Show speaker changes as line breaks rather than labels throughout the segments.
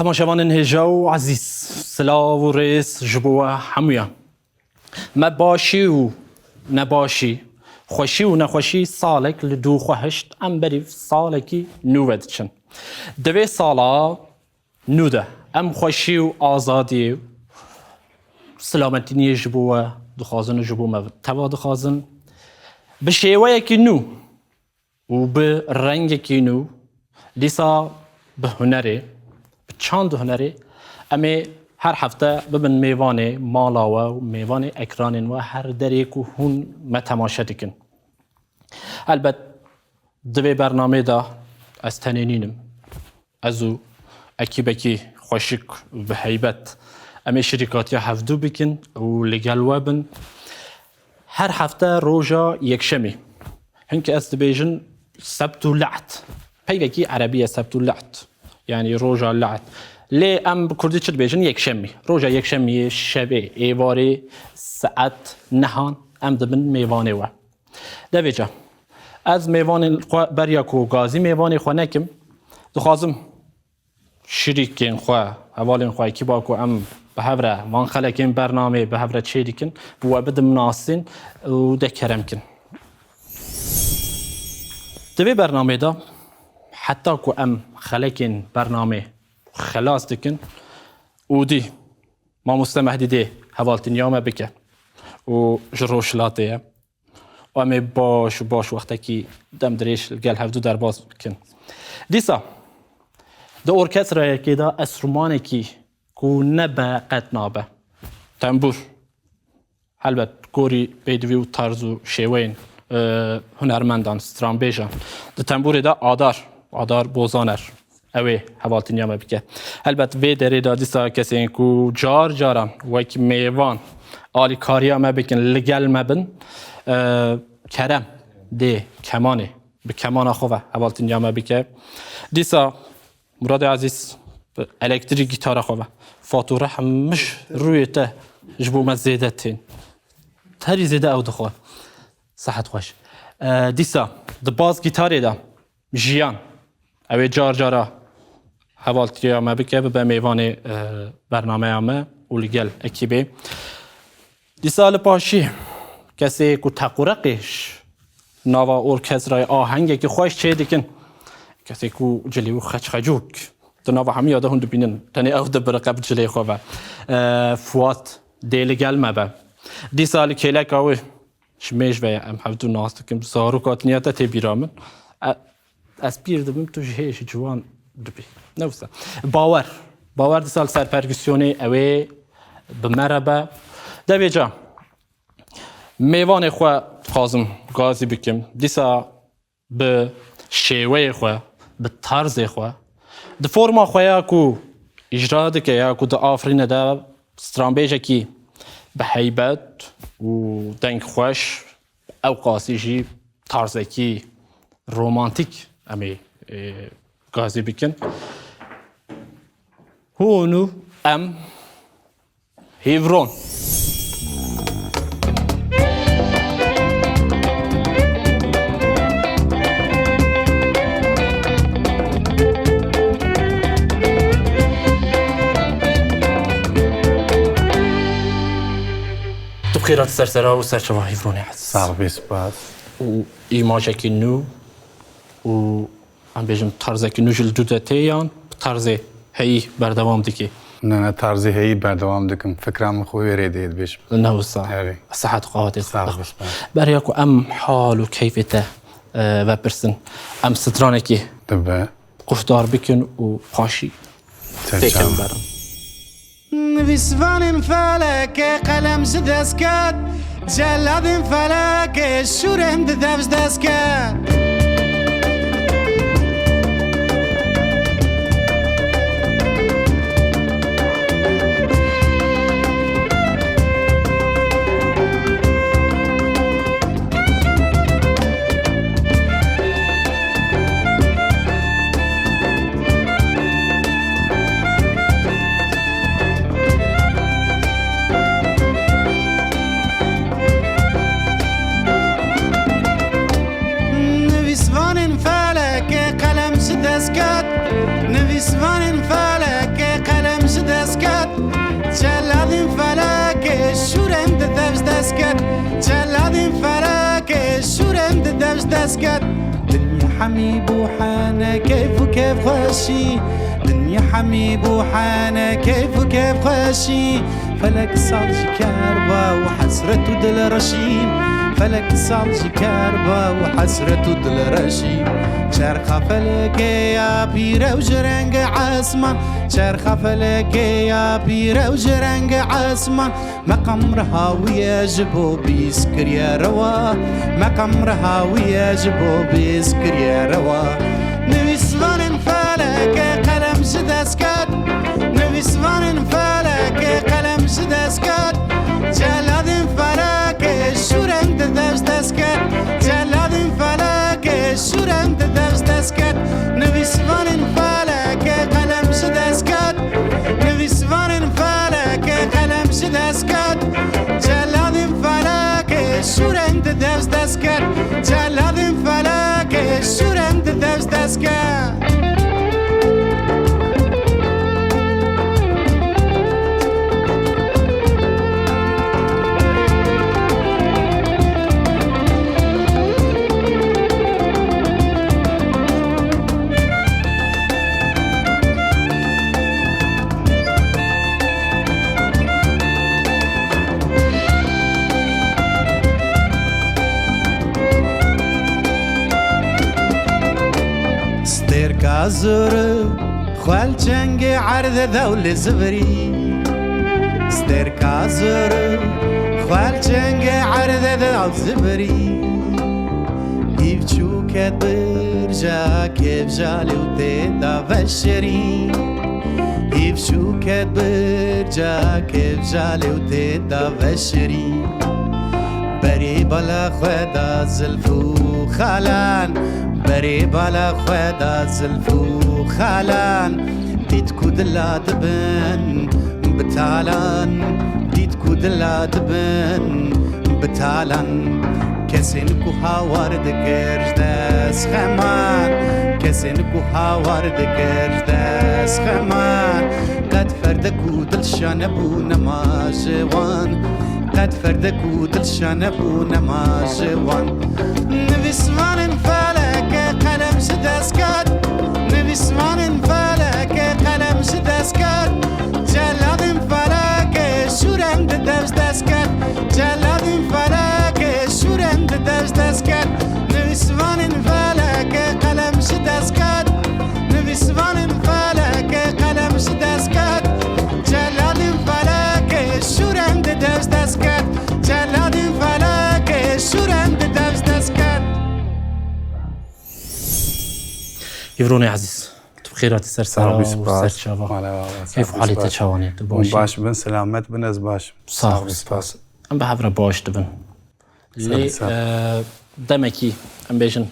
تماشاوان هجاو عزیز سلاو و ریس جبوه همویا ما باشی و نباشی خوشی و نخوشی سالک لدو خوهشت ام بریف سالکی نوود چن دوی سالا نوده ام خوشی و آزادی سلامتی جبوه دخوازن جبوه ما توا دخوازن به شیوه یکی نو و به رنگ یکی نو دیسا به هنره چند هنری اما هر هفته ببین میوان مالا و میوان اکران و هر دری که هون متماشا دکن. البته دوی برنامه دا از تنینیم ازو اکی خوشک و هیبت اما شرکاتی هفدو بکن و لگل وابن هر هفته روزا یک شمی هنک از دبیجن سبت و لعت پیوکی عربیه سبت و لعت یعنی روزا لعت لی ام کردی چه بیشن یک شمی روزا یک شمی شبه ایواری ساعت نهان ام دبن میوانه و دویجا از میوان بریا کو گازی میوان خو نکم دخوازم شریکین خو حوالین خو کی با کو ام به هفره وان خلکین برنامه به هفره چه دیکن بو بدم ناسین و دکرم کن دوی برنامه دا حتی که ام خلکین برنامه خلاص دکن و دی ما مستمهدی دی حوالتین یامه بکه و جروشلاته و امی باش وقتا که دم دریش گل هفدو در باز بکن دیسا ده ارکسترا که دا اسرومانه که نبه قد نابه تنبور البت گوری بیدوی و طرز و شیوین هنرمندان سترامبیجان ده تنبور دا آدار بوزانر اوه حوالتین یامه بکه البته وی داری دا دیسا کسی این که جاران وکی میوان آلی کاری همه بکن لگل مبن کرم ده کمانه به کمان خواه حوالتین یامه بکه دیسا مراد عزیز الکتریک گیتار خواه فاتوره همش روی ته جبو مزیده تین تری زیده او دخواه صحت خوش دیسا ده باز گیتاری دا جیان اوه جارا حوالتی همه بکه به میوان برنامه همه اولگل اکیبه دی سال پاشی کسی که تقرقش نوا ارکسترای آهنگه که خوش چه دیکن کسی که جلیو خجوک تو نوا همه یاده هندو بینن تنی او دبر قبل جلی خواه فوات دیلگل مبه دی سال کلک آوه شمیش و ام هفدو ناست کم زارو کات نیاتا تی بیرامن از پیر دبیم تو جهش جوان دبی نوسا باور دی سال سرپرگسیونی اوه بمربه دوی جا میوان خواه خازم گازی بکم دیسا به شیوه خواه به طرز خواه ده فرما خواه یا کو اجرا دکه یا کو ده آفرین ده سترامبیجه کی به حیبت و دنگ خوش او قاسی جی طرزه کی رومانتیک امی گازی بکن هونو ام هیورون تو بخیرات سرسرا و سرچوا هیورونی عزیز
سلام سپاس
و ایماجه کی نو و ام بیجم طرزه کی نو جل دوده تیان طرزه هی بردوام دیکی
نه طرزی هی بردوام دکم فکرم خوبی ریدید بیش
نوسا
هری
صحت قاعدة
سلام
برياكو ام حال وكيفته وبرسن ام سترانكي
تبع
قشدار بكن وقاشي تيكن برم
نویسوان فلک قلم دست کرد جلاد فلک شورم دست کرد نویسوان فلک دسكت جلاد فلك الشورم دبز دسكت دنيا حميب وحانا كيف وكيف خشي دنيا حميب وحانا كيف وكيف خشي فلك صالج كربا وحسرة دل رشيم فلك صالج كربا وحسرة دل رشيم شرخ فلك يا بيرة وجرنج عسمان شرخ فلك يا بيرة وجرنج عسمان مقام رهاوي يجبو بيسكر يا روا مقام رهاوي يجبو بيسكر يا روا نوي سوان فلك قلم جدسكت نوي سوان فلك قلم جدسكت جلاد فلك شورم دبز دسكت جلاد فلك شورم دبز دسكت نوي سوان فلك قلم جدسكت نوي سوان فلك قلم جدسكت جلاد فلك شورم دبز دسكت جلاد فلك شورم دبز دسكت كازر خوال جنگ عرض دول زبری ستر كازر خوال جنگ عرض دول زبری كيف شوكت برجا كيف جالي وتدا بشري كيف شوكت برجا كيف جالي وتدا بشري بري بلا خدا زلفو خالان بري بلا خدا زلفو خالان ديتكو دلا دبن بتالان ديتكو دلا دبن بتالان كسنكو هاوار دكرج داس خمان كسنكو هاوار دكرج داس خمان قد فردكو دلشان ابو نماجوان قد فردكو دلشان ابو نماجوان نبسمان فلك قلم شدسكت نبسمان فلك قلم شدسكت جلاد فلك شورم دبز دسكت جلاد فلك شورم دبز دسكت نبسمان فلك قلم شدسكت نبسمان فلك قلم شدسكت جلاد فلك شورم دبز دسكت جلاد فلك شورم دبز دسكت
يفروني عزيز بخيرات السر سارة والسر شابا كيف حالتك شواني تباشي
باش بن سلامت بن از باش
صح سپاس ام بحفره باش دبن لي دمكي ام بيجن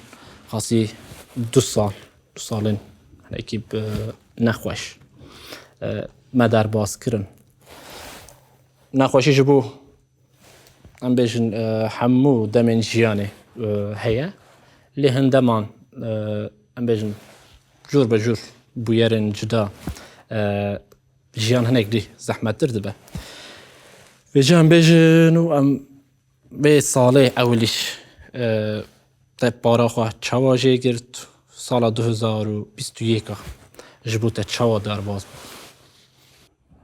خاصي 2 سالين هناكي نخوش ما در باز كرن نخوشي جبو ام بيجن حمو دمن جياني هيا لي هندمان ام بيجن جور بجور بويرن جدا جيان هناك دي زحمت دردبه بيجان بيجنو ام بي ساله اولش طيب باراخواه چواجه گرد سال 2021 جبوت چوا در باز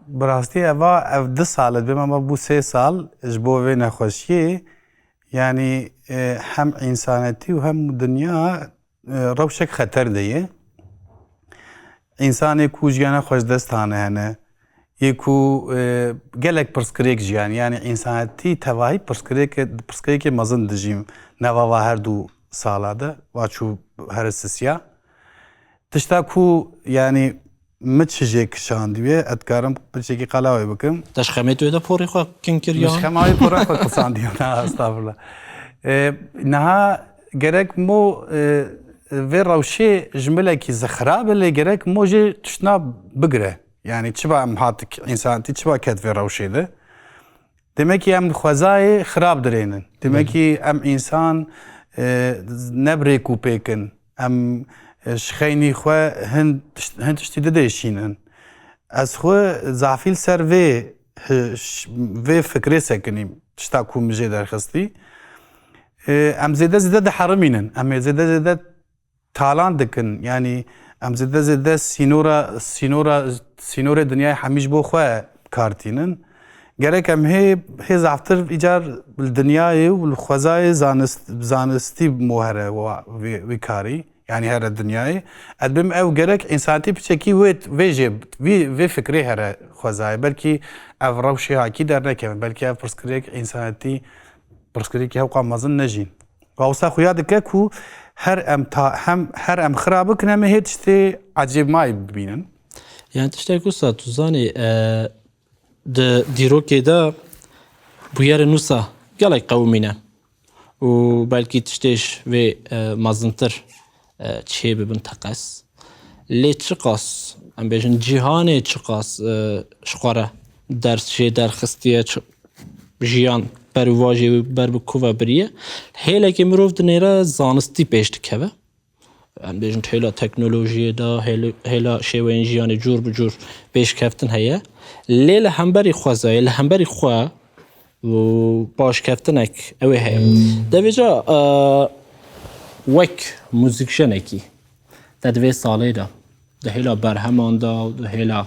براستی اوا اف 2 سالت بما ما بو 3 سال جبو وی نخوشی يعني هم انسانيتي وهم دنيا روشك خطر ديه انسان کو جیانا خوش دستانه هنه یکو گلک پرسکریک جیان يعني انسانيتي تواهی پرسکریک مزن دجیم نوا هر 2 سالاده واچو هر سسیا تشتا کو يعني متشجيك شان ديوه اتكارم بشكي قلاوي بكم
تشخميتو ده پوری خوا کنکریان
مش خماوي پورا خود قصان ديونا استغفر الله نها گرك مو في روشي جملك زخراب اللي گرك مو جي تشنا بقره يعني تشبع محاتك انسان تشبع كد في روشي ده دمكي ام خوازاي خراب درينن دمكي ام انسان نبريكو بيكن ام شخيني خو هند تشتي ديشينن از خو زعفيل سروي وی فکری سکنیم تشتا کو مجه درخستی ام زیده دحرمینن ام زیده تالان دکن یعنی ام زیده سینور دنیای همیش بو خواه کارتینن گرک ام هی زفتر ایجار دنیای و خوازای زانستی موهره وی کاری yani her dünyayı adbim ev gerek insanti piçeki ve fikri her xwazay belki ev rewşi hakî dernekevin belki ev pirsgirêk insanetî pirsgirêkî hewqa mezin nejîn wawsa xuya dike ku her em xirab bikin em hê tiştê ecêb mayê bibînin
yani tiştek wisa tu zanî di dîrokê de bûyerê nûsa gelek qewimîne û belkî tiştêş vê mezintir çê bibin teqes lê çi qas em bêjin cîhanê çi qas ji xwe re ders jê derxistiye jiyan ber û vajê ber bi ku ve biriye hêlekê mirov di nêre zanistî pêş dikeve em bêjin hêla teknolojiyê de hêla şêweyên jiyanê cûr bi cûr pêşkeftin heye lê li hemberî xwezayê li hemberî xwe û başkeftinek ew ê heye devêca wek muzîkjenekî te di vê salê de di hêla berheman da di hêla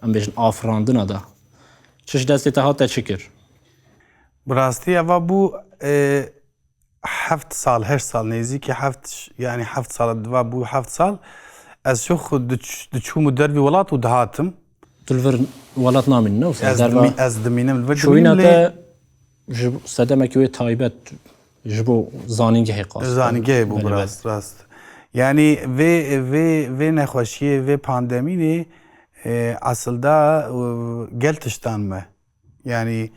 em bêjin afirandina da çi ji destê te hate çi kir
bi rastî eva bû heft sal heşt sal nêzîkî yani heft sal diva bû heft sal ez şo diçûm û dervî welat û dihatim
tu li vir welat namîn ne
ez dimînim li vir
şûyîna te ji sedemekî wê taybet ji bo zanîngehê qas
zanîngehê bû rast yani vê nexweşiyê vê pandemînê aslda gel tiştan me yani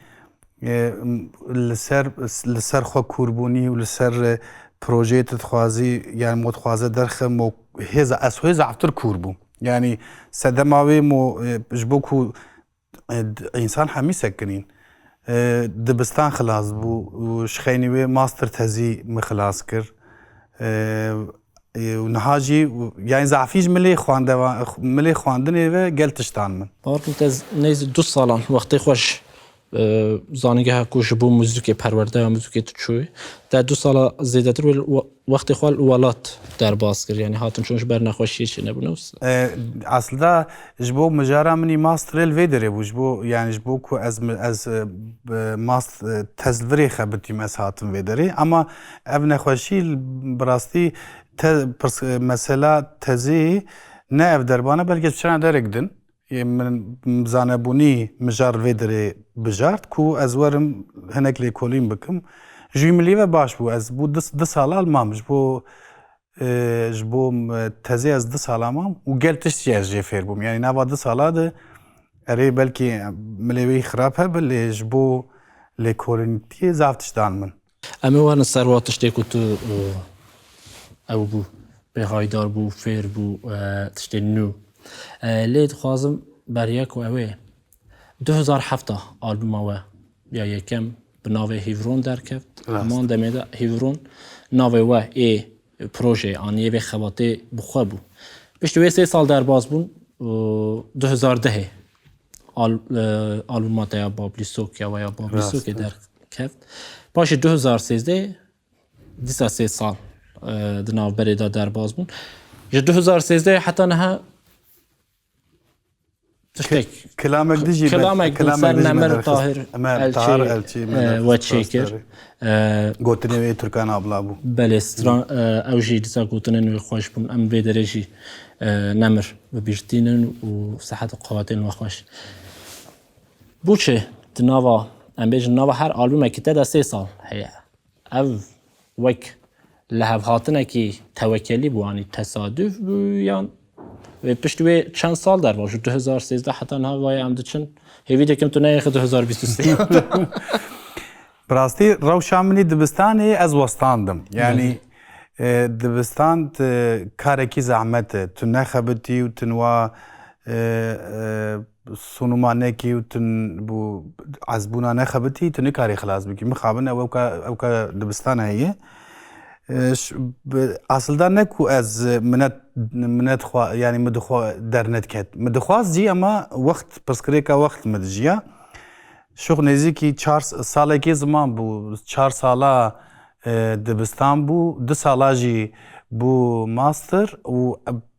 li ser xwe kûrbûnî û li ser projeyê te dixwazî yani mo dixwaze derxe mo ez hêza eftir kûr bûm yani sedema wê mo ji bo ku însan hemî sekinîn dibistan xilas bû û ji xeynî wê master tezî min xilas kir û niha jî yani zafî ji milê xwandinê ve gel tiştan min
Bartın te neyse 2 salan wextê xweş zanîngeha ku ji bo muzîkê perwerdeya muzîkê tu çûyî te 2 sala zêdetir wextê xwe li welat derbas kir yani hatin çûn ji ber nexweşiyê çi nebûne wisa
aslında ji bo mijara minî masterê li vê derê bû ji bo yani ji bo ku ez tez virê xebitîm ez hatim vê derê ama ev nexweşî bi rastî mesela tezê ne ev derbane belkî çina derek din min zanebûnî mijar vê derê bijart ku ez werim hinek lêkolîn bikim ji milî ve baş bû ez bû 2 sala mam ji bo tezê ez 2 sala mam û gel tiştî ez jê fêr bûm yani nava 2 sala de erê belkî milê wî xirab hebe lê ji bo lêkolînîtiyê zav tiştan min
em ê warin serva tiştê ku tu ew bû bêhaydar bû fêr bû tiştê nû lê dixwazim beriya ku ew ê 2007 albûma we ya yekem bi navê Hîvron derkeft heman demê de Hîvron navê we ê proje aniyê vê xebatê bi xwe bû piştî wê 3 sal derbas bûn 2010 albûma te ya Bablîsok ya Bablîsokê derkeft paşê 2013 dîsa 3 sal di navberê de derbas bûn ji 2013 heta niha tiştek
kilamek dijî
kilamek ser Nemir Tahir elçî we çêkir
gotinê wê Türkan abla bû
belê stran ew jî dîsa gotinên wê xweş bûn em vê derê jî Nemir bibîştînin û sehetê qewatên we xweş bû çi di nava em bêjin nava her albûmekî te de 3 sal heye ev wek li hevhatinekî tewekkelî bû anî tesadüf bû yan ve piştî wê çend sal derva ji 2013 heta niha wayê em diçin hêvî dikim tu neyê 2023
bi rastî rewşa minî dibistanê ez westandim yani dibistan karekî zehmet e tu nexebitî û tu wa sunûma nekî û tu bû ezbûna nexebitî tu nikarî xilas bikî mixabin ew ka dibistan heye اصلا نکو از منت خوا یعنی مدخوا در ندکت مدخواست جی اما وقت پسکره که وقت مدجیا شغل نزدیکی 4 ساله که زمان بو 4 ساله دبستان بو 2 ساله جی بو ماستر و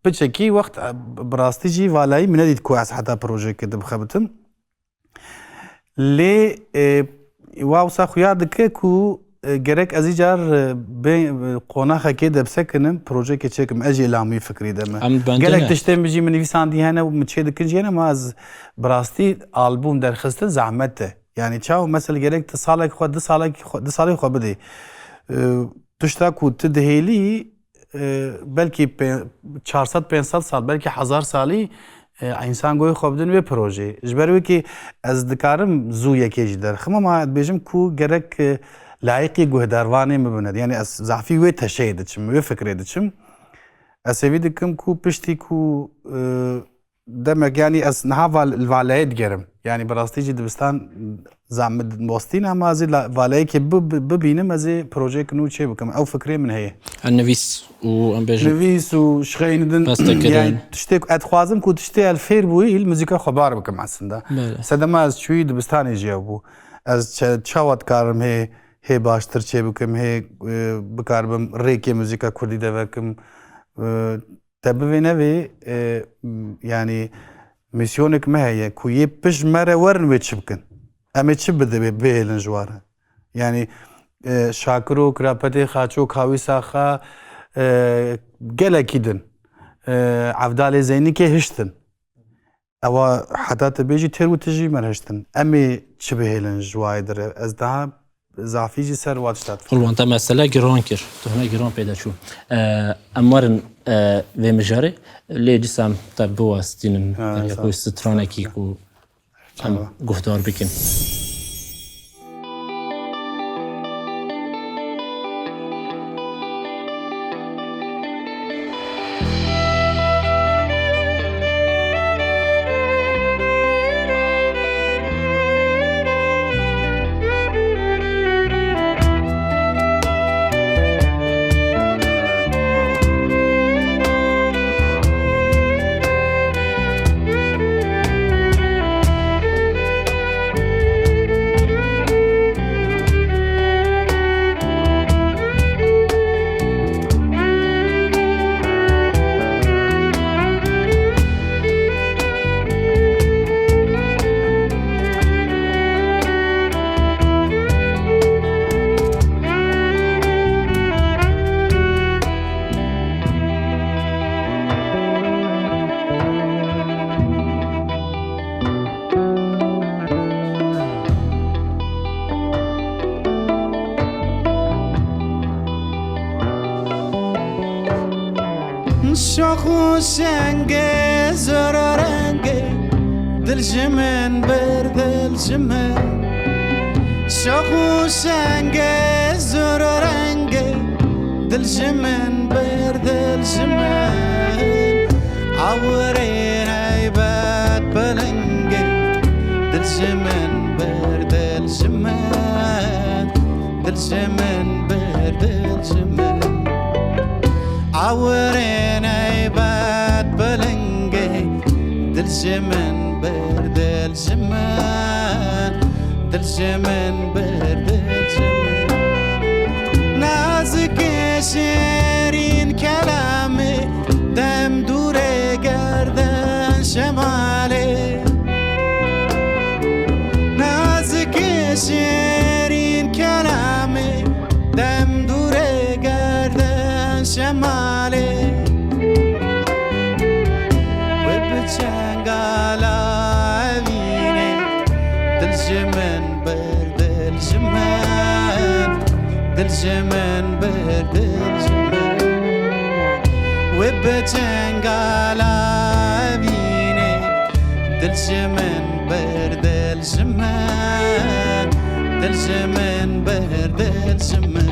بچکی وقت براستی جی والایی من ندید کو از حتی پروژه که دبخبتم لی واوسا خویاد که کو gerek az icar qonaxa kê debsekinim projeyekê çêkim ez jê lamî fikrî de me gelek tiştên bijî min nivîsandî hene û min çê dikin jî hene ma ez bi rastî albûm derxistin zehmet e yani çaw mesela gerek tu salekî xwe du salê xwe bidê tişta ku tu dihêlî belkî 400-500 sal belkî 1000 salî انسان گوی خواب دن و پروژه جبروی که از دکارم زو یکی جدار خما ما بیشم کو گرک لایقی گوهداروانه میبند یعنی از ضعفی و تشهید چم و فکر دچم اسوی دکم کو پشتی کو دمک یعنی از نهال الوالد گرم یعنی براستی جد بستان زعمت مستین هم از الوالد که ببینم از پروژه کنو چه بکم او فکری من هی
النویس و ام بیشم
نویس و شخیندن یعنی تشتی ادخوازم کو تشتی الفیر بوی الموسیقى خبر بکم اصلا سدم از چوی دبستانی جیابو از چواد کارم هی باشتر چه بکم هی بکارم ریکی موسیقى کردی دوکم تبوینه وی یعنی میسیونک مهیه کوی پش مره ورن وی چی بکن اما چی بده به هلنجواره یعنی شاکرو کراپتی خاچو کاوی ساخا گلکی دن عفدال زینی که هشتن او حتی تبیجی ترو تجی مرهشتن اما چی به هلنجواره داره از ده زعفیجی سر واتشتاد
فلوان تا مسئله گران کر تو همه گران پیدا شو اموارن و مجاره لیجی سام تا بواستینم کوی سترانه کی کو هم گفتار بکن
شاخو سنگه زر رنگه دل جمن بر دل جمن شاخو سنگه زر رنگه دل جمن بر دل جمن عورین عیبات بلنگه دل جمن بر دل جمن دل جمن بر دل جمن عورين عباد بلنقي دل جمن برد الجمن دل جمن برد الجمن نازك شيرين كلامي دم دوري قردن شمالي نازك شيرين كلامي دم دوري قردن شمالي وبتشنقالا عيني دل جمن برد الجمن دل جمن برد الجمن وبتشنقالا عيني دل جمن برد الجمن دل جمن برد الجمن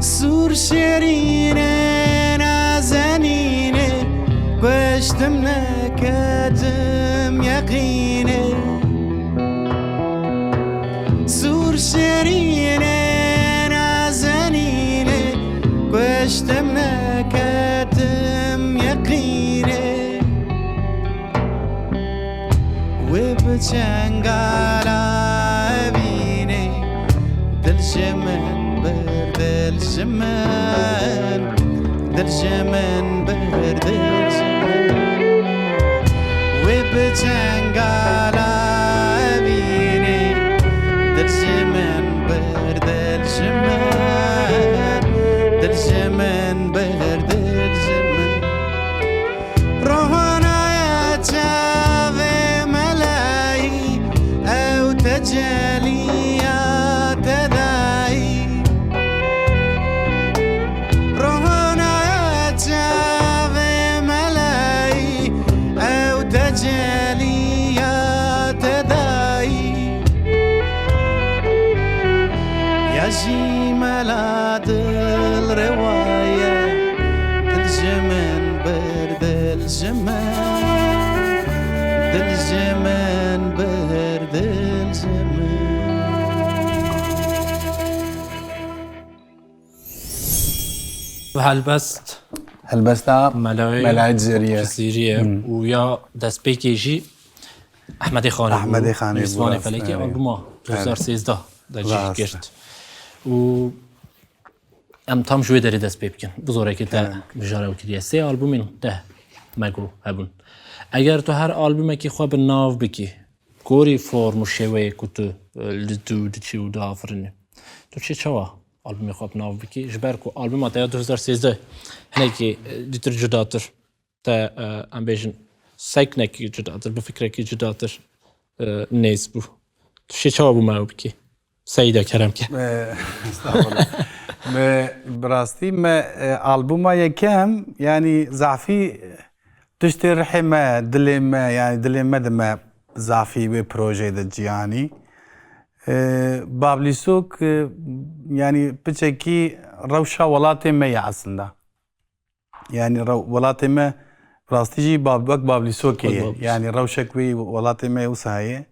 سور شیرینه نازنینه گشتم نکردم یقینه سور شیرینه نازنینه گشتم نکردم یقینه و بچنگالا بینه دل جمن بر دل جمن دل جمن بر دل جمن و بچنگالا بینه دل جمن بر دل جمن دل جمن بر دل جمن روحنا يا جاوي ملاي او تجليات داي روحنا يا جاوي ملاي او تجليات داي يا جمالات الرواية الجمن برد الجمال الجمن برد الجمال
هالبست
هلبستا
ملاي
ملاعب جزيرية
جزيرية ويا دسبيكي جي احمد خاني
أحمد خاني
اسواني
بوراس،
فلكي
آره.
ألبوما 2013 در جي
راسته.
گرت و ام tam جوی داری دست پی بکن بزرگی که تا بجاره و کریه 3 آلبومین ده مگو هبون اگر تو هر آلبومه که خواه به ناو بکی گوری فرم و شوه که تو لدو دچی و دافرنی تو چه چوا آلبومی خواه به ناو بکی جبر که آلبوم تا 2013 هنه که دیتر جداتر تا ام بیشن سیکنه که جداتر بفکره که جداتر نیز بو تو چه چوا بو ماو بکی سیده کرم که
استغفرالله براستی ما ألبوما يكام يعني زعفي تشتري رحمة دلما يعني دلما دما زعفي ببروجي دجياني بابليسوك يعني بتشكي روشة ولاتي ما يعصنا يعني ولاتي ما براستي جي بابليسوك يعني روشة كوي ولاتي ما وسهاي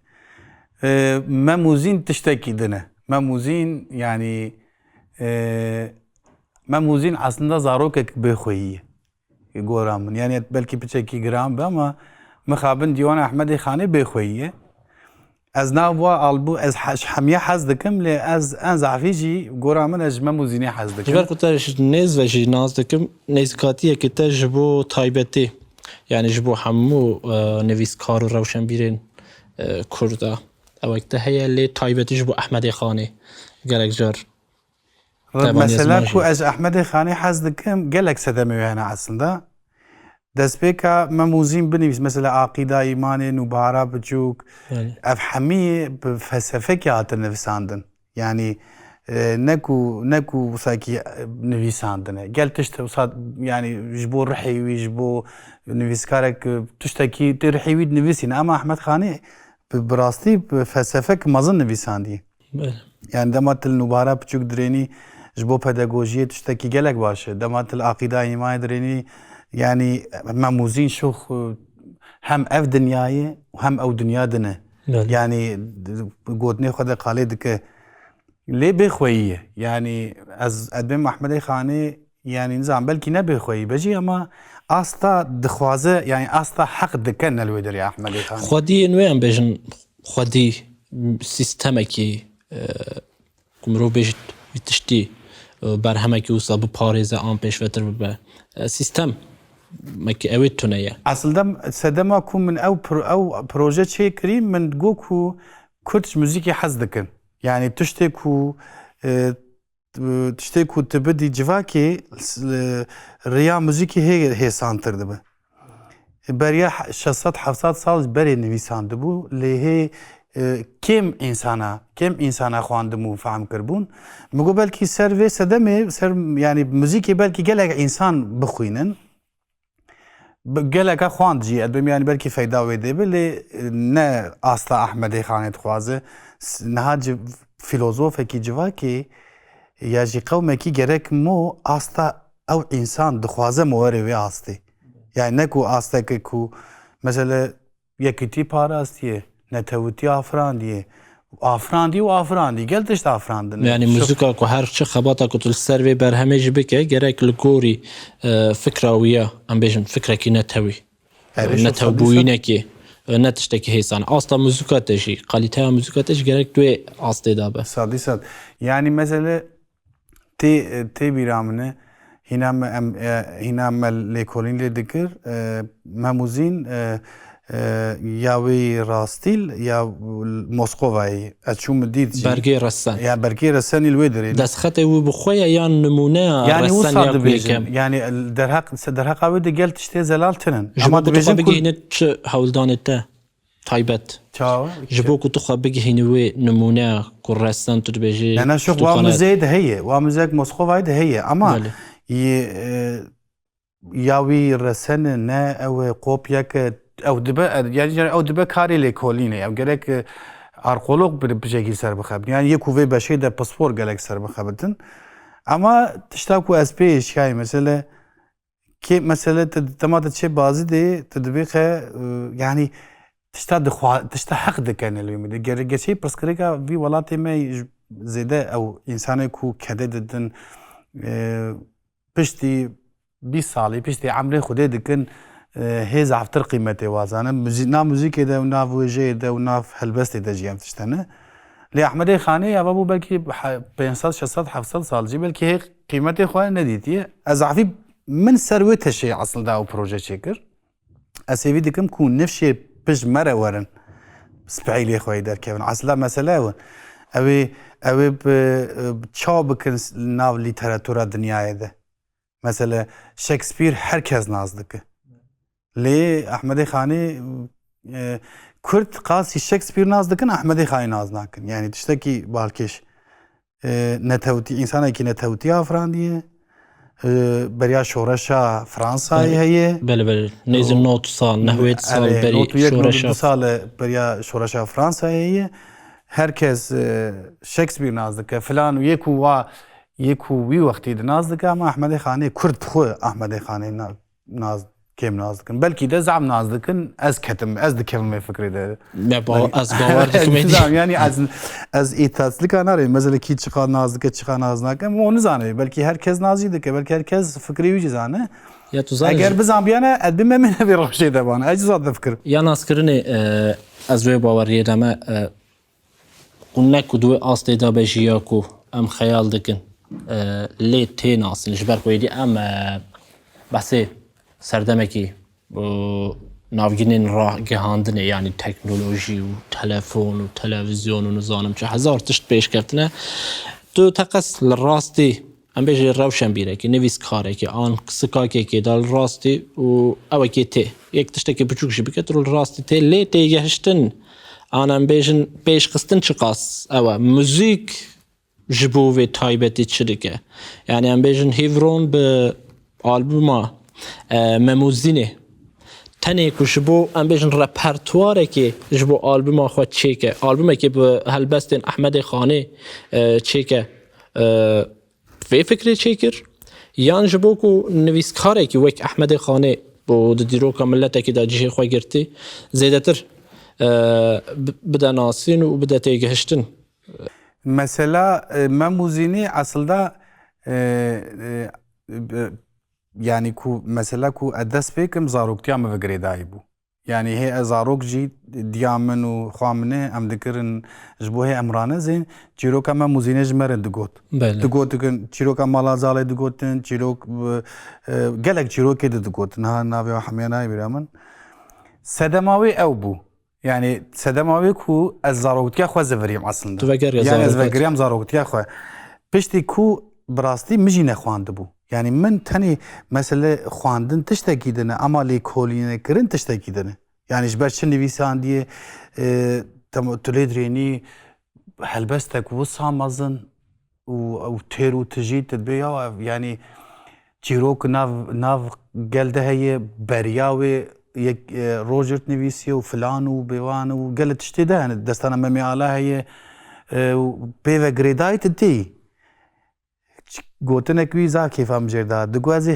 ما موزين تشتكي دنا ما موزين يعني ما موزين aslında zarokek بخویه گورامن yani belki بچکی گرام به اما مخابن دیوان احمد خانی بخویه از ناو البو از حمیه حز دکم ل از انزعفیجی گورامن از ما موزینی حز دکم
جبر كنت نيز وجي ناز دكم نيز كاتيه كتا جبو تايبتي يعني جبو حمو نويس كارو روشن بيرين كردا او وقت هي اللي تايبتي جبو احمد خاني قالك جار
مثلا کو از احمد خانی حز دکم گلک سدمه هنا aslında دسبيكا ما موزين بنفس مثلا عقيدة إيماني نبارة بتشوك
يعني
أفهمي بفلسفة كات نفساندن يعني نكو ساكي نفساندن قال وصاد يعني جبو رحي ويجبو نفسكارك تشتكي ترحي ويد نفسين أما أحمد خاني براستي بفلسفة ما ظن نفساندي يعني دمات النبارة بتشوك دريني جبو pedagojiyê tiştekî gelek baş e. Dema aqîda îmayê dirênî yani memûzîn şox hem ev dinyayê hem ew dünya dine. Yani gotinê xwe de qalê dike. Lê bêxweyî ye. Yani ez edbêm Ehmedê Xanê yani nizam belkî ne bêxweyî becî ama asta dixwaze yani asta heq dike nelwê derê Ehmedê Xanê.
خودی نوی ام بیشن خودی سیستمی که کمرو بیشت ویتشتی بر همه که اوسا bu پاریزه آن پیشوتر به سیستم مکی اوید تونه
Aslında sedema ku min ew proje çêkirî min got ku Kurd müzikê hez dikin. Yani tiştê ku tu bidî civakê riya müzikê hêsantir dibe. Beriya 600-700 sal berê nivîsandibû lê hê kêm insana xwandibû fehm kirbûn. Min got belkî ser vê sedemê ser yani müzikê belkî gelek însan bixwînin. geleka xwand jî edbêm yani belkî feyda wê dê bi lê ne asta Ehmedê Xanê dixwaze niha filozofekî civakê یا جی قومێکی گەرەک مۆ ئاستا ئەو ئینسان دخوازەمە وەرە وێ ئاستی یعنی نەکو ئاستێکێک و مەسەلە یەکیتی پاراستیە نەتەوتی ئافراندیە ئافراندی و ئافراندی گەل تشت ئافراندن
يعني موزيكا كو هر شي خباطا كو السيرفي برهمج بك جرك الكوري فكراويه ام بيجن فكره كي نتوي نتو بوينكي نتشتكي هيسان اصلا موزيكا تجي قاليتها موزيكا تجي جرك دوي اصلي دابه
صادي صاد يعني مثلا تي بيرامنه هنا ليكولين لذكر ماموزين یاوی راستیل یا موسکوایی اتشوم دید
برگی رسان
یا برگی رسانی الویدری
دست خطه و بخویا یا نمونه
يعني
رسان
وصل
یا
دبيجن يعني در حق عود قال تشتي زلال تنن
اما دبيجن بگی هنت هولدان تا تایبت
تشاو
جبو كو تخا بگی هنوی نمونه كو رسان تو دبيجي
انا شوف وامزيد هي وامزيك موسكوایی ده هي اما یاوی رسن نه او قوبيك او دبا يعني او دبا كاري ليكوليني او قالك ارقولوق بشكل سر بخبر يعني يكو في بشي ده باسبور قالك سر بخبرتن اما تشتاكو اس بي شاي مثلا كي مثلا تمام شيء بازي دي تدبيقه يعني تستحق دكان اليوم دي شيء برسكريكا في ولاتي ما زيده او انسان كو كددن بشتي 20 سالي بشتي عمري خدي دكن هيز عفتر قيمته وازانه ناف موزيك ده وناف وجه ده وناف هلبست ده جيم تشتنه لي احمد خاني يا بابو بلكي 500 600 700 سال جي بلكي هيك قيمته خويا نديتي ازعفي من ثروته شيء اصل ده او بروجي شكر اسيفي دكم كون نفشي بج مره ورن سبعيلي خويا در كيفن اصلا مساله اوي بتشابك ناف ليتراتورا دنيا ده مثلا شكسبير herkes nazdıkı لي احمد خاني كرت قاسي شكسبير نازدكن احمد خاني نازناكن يعني تشتكي بالكش نتوتي انسان كي نتوتي افرانديه بريا شورشا فرنسا هي
بله نيزم نوت صال نهويت صال بري
شورشا صال بريا شورشا فرنسا هي herkes شكسبير نازدكه فلان يكو وي وقتي نازدكه اما احمد خاني كرت خو احمد خاني ناز كيم نازدكن بلكي ده زعم نازدكن از كتم از دكم فكري ده
از باور دكم
يعني از ايتاسلك انا ري مثلا كي çıkar نازدكه çıkar نازناكن مو نزانه بلكي herkes نازيدك بلكي herkes فكري ويجي زانه
يا تزال
اگر بزام بيانا ادم من بيروشي ده بان اجي زاد فكر
يا ناس كرني از وي باور يدما قلنا كدو اصلي دا بجياكو ام خيال دكن لي تيناس نجبر كويدي ام بس سردمکی ناوگینین راه گهاندنه یعنی تکنولوژی و تلفن و تلویزیون و نزانم چه هزار تشت پیش کردنه تو تقص لراستی ام بیجی روشن بیره که نویس کاره که آن سکاکه که دال راستی و اوه که تی یک تشته که بچوکشی بکت رو راستی تی لی تی گهشتن آن بیجن پیش قستن چقاس اوه موزیک جبوه تایبتی چرکه یعنی ام بیجن هیورون به آلبوما مموزینه تنه کش بو ام بیشن رپرتواره که جبو آلبوم خود چیکه آلبومه که به هلبستن احمد خانه چیکه فی فکری چیکر یان جبو کو نویسکاره که وک احمد خانه بو دیرو کاملته که دا جیه خواه گرتی زیدتر بده ناسین و بده تیگهشتن
مثلا مموزینه اصلا يعني كو مثلا كو ادس بكم زاروك تيام فكري دايبو يعني هي زاروك جي ديامن وخامنه ام ذكرن جبو هي امرانه زين جيروكا ما موزينه جمرن دغوت كن جيروكا مالا زاله دغوتن جيروك قالك جيروك دغوت نافي حمينا برامن سدماوي اوبو يعني سدماوي كو الزاروك تيا خو زفريم اصلا يعني زفريم زاروك تيا خو بشتي كو براستي مجينه خواندبو يعني من تاني مثلا خواندن تشتكي دنا اما لي كولينه كرن تشتكي دنا يعني جبرش نويسان دي تليدريني هلبستك وصامزن و تيرو تجي تدبيا يعني جيروك ناف قلده هي برياوي روجر نويسي وفلان وبيوان وقالت تشتي ده دستانا ممي على هي بيفا جريدايت تي گوتنێک وی za kêfam jêr da digo ez ê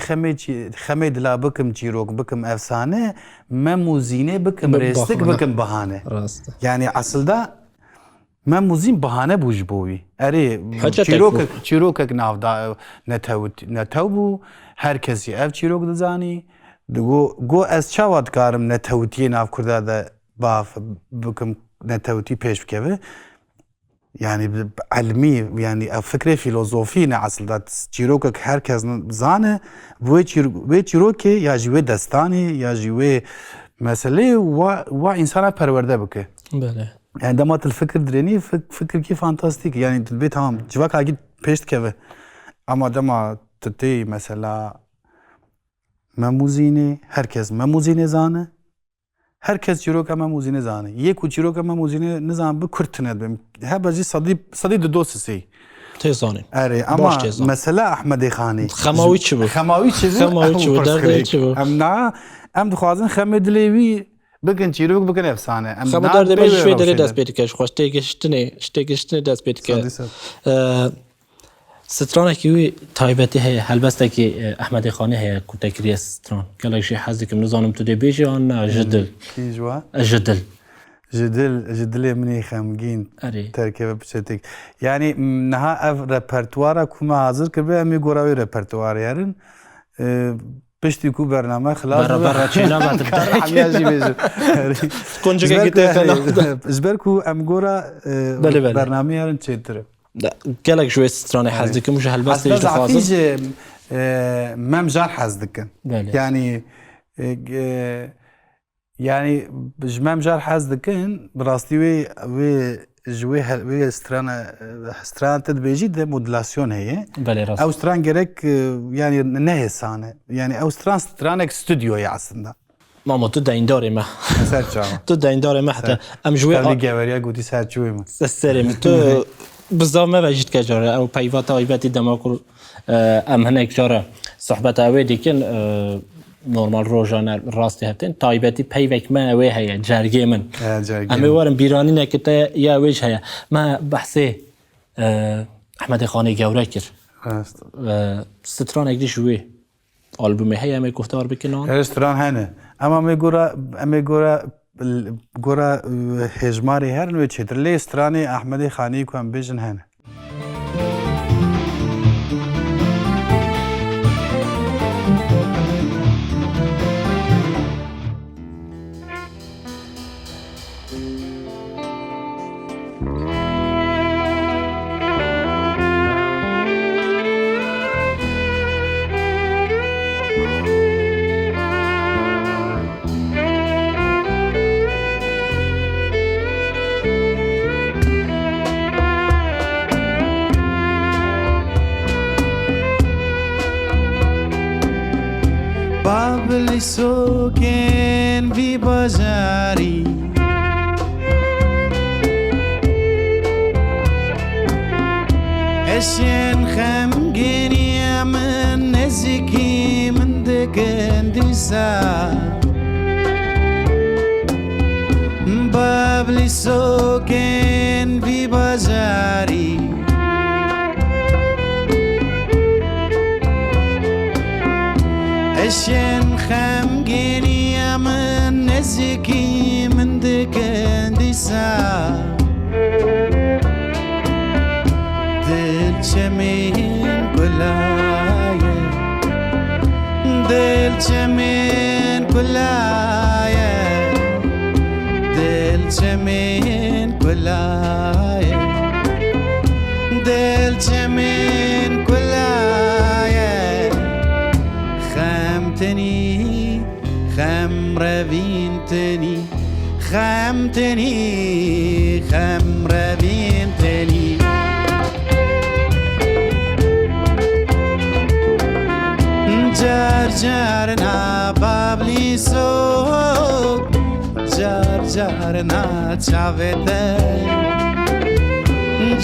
xemê dila bikim çîrok bikim efsane me muzînê bikim rêstik bikim bihane
rast
yani aslında me muzîn bihane bû ji bo wî erê
Heçetek
çîrokek navda netew bû herkesî ev çîrok dizanî digo ez çawa dikarim netewtiyê nav Kurda de baf bikim netewtî pêş bikeve yani علمی yani fikre filozofî ne aslında çîrokek herkes zane wê çîrokê ya ji wê destanê ya ji wê meselê wa insana perwerde bike
بله
yani dema til fikir dirênî fikirkî fantastîk yani dilbê tamam civaka gît pêş dikeve ama dema tu tê mesela memuzînê herkes memuzînê zane herkes çîroka me muzînê zane yê ku çîroka me muzînê nizan bi Kurd tune dibim hebe jî sedî di dosisê
تێ زانین
erê ama mesela Ahmedê Xanî
خەماوی چی بوو
xemawî em na em dixwazin xemê dilê wî bikin çîrok bikin efsane em
خەمە دەردەبێت شوێ دەرێ دەست پێ دکەش خۆ شتێگەشتنێ دەست پێ دکە سترانێکی وی تایبەتی هەیە هەلبەستێکی ئەحمەدی خانی هەیە کوتەکریە ستران گەلێکشی حەز دکەم نزانم تو دێ بێژی یان نا ژدل ژدل
ji dilê minê xemgîn terkeve piçetek yani niha ev repertuara ku me hazir kiribe em ê gora wê repertuarê herin piştî ku bername xilas ji ber ku em gora bernameyê herin çêtir e
gelek ji wê stranê hez dikim ji helbestê ji dixwazim
ji mem jar hez dikin yani ji mem jar hez dikin bi rastî wê ji wê strana te dibêjî de modülasyon heye ew stran gerek yani nehêsane yani ew stranek stüdyoye aslında
ماما تو دەینdarê me
ser çawa
tu dەینdarê me heta em ji wê
geveriya gotî ser çûyê min
serê min tu bizav me ve jî dike care ew peyva taybetî dema kur em hinek care sohbeta wê dikin normal rojane rastî hevtên taybetî peyvek me wê heye cergê min em ê werin bîranînekê te ya wê ji heye me behsê Ehmedê Xanî gewre kir stranek dî ji wê albûmê heye em ê guhdar bikin an
stran hene ama em ê gora hêjmarê herin wê çêtir lê stranê Ehmedê Xanî ku em bêjin hene
بابلی سوکن بی بازاری اشین خمگینی من نزیکی من دکن دیسا بابلی سوکن بی بازاری اشین خمگینی من نزیکی من دکن دیسا دل چمین گلایه دل چمین گلایه دل چمین گلایه دل چمین گلایه خمتنی خم روینتنی خمتنی خم روینتنی جار جار نا بابلی سوک جار جار نا چاوته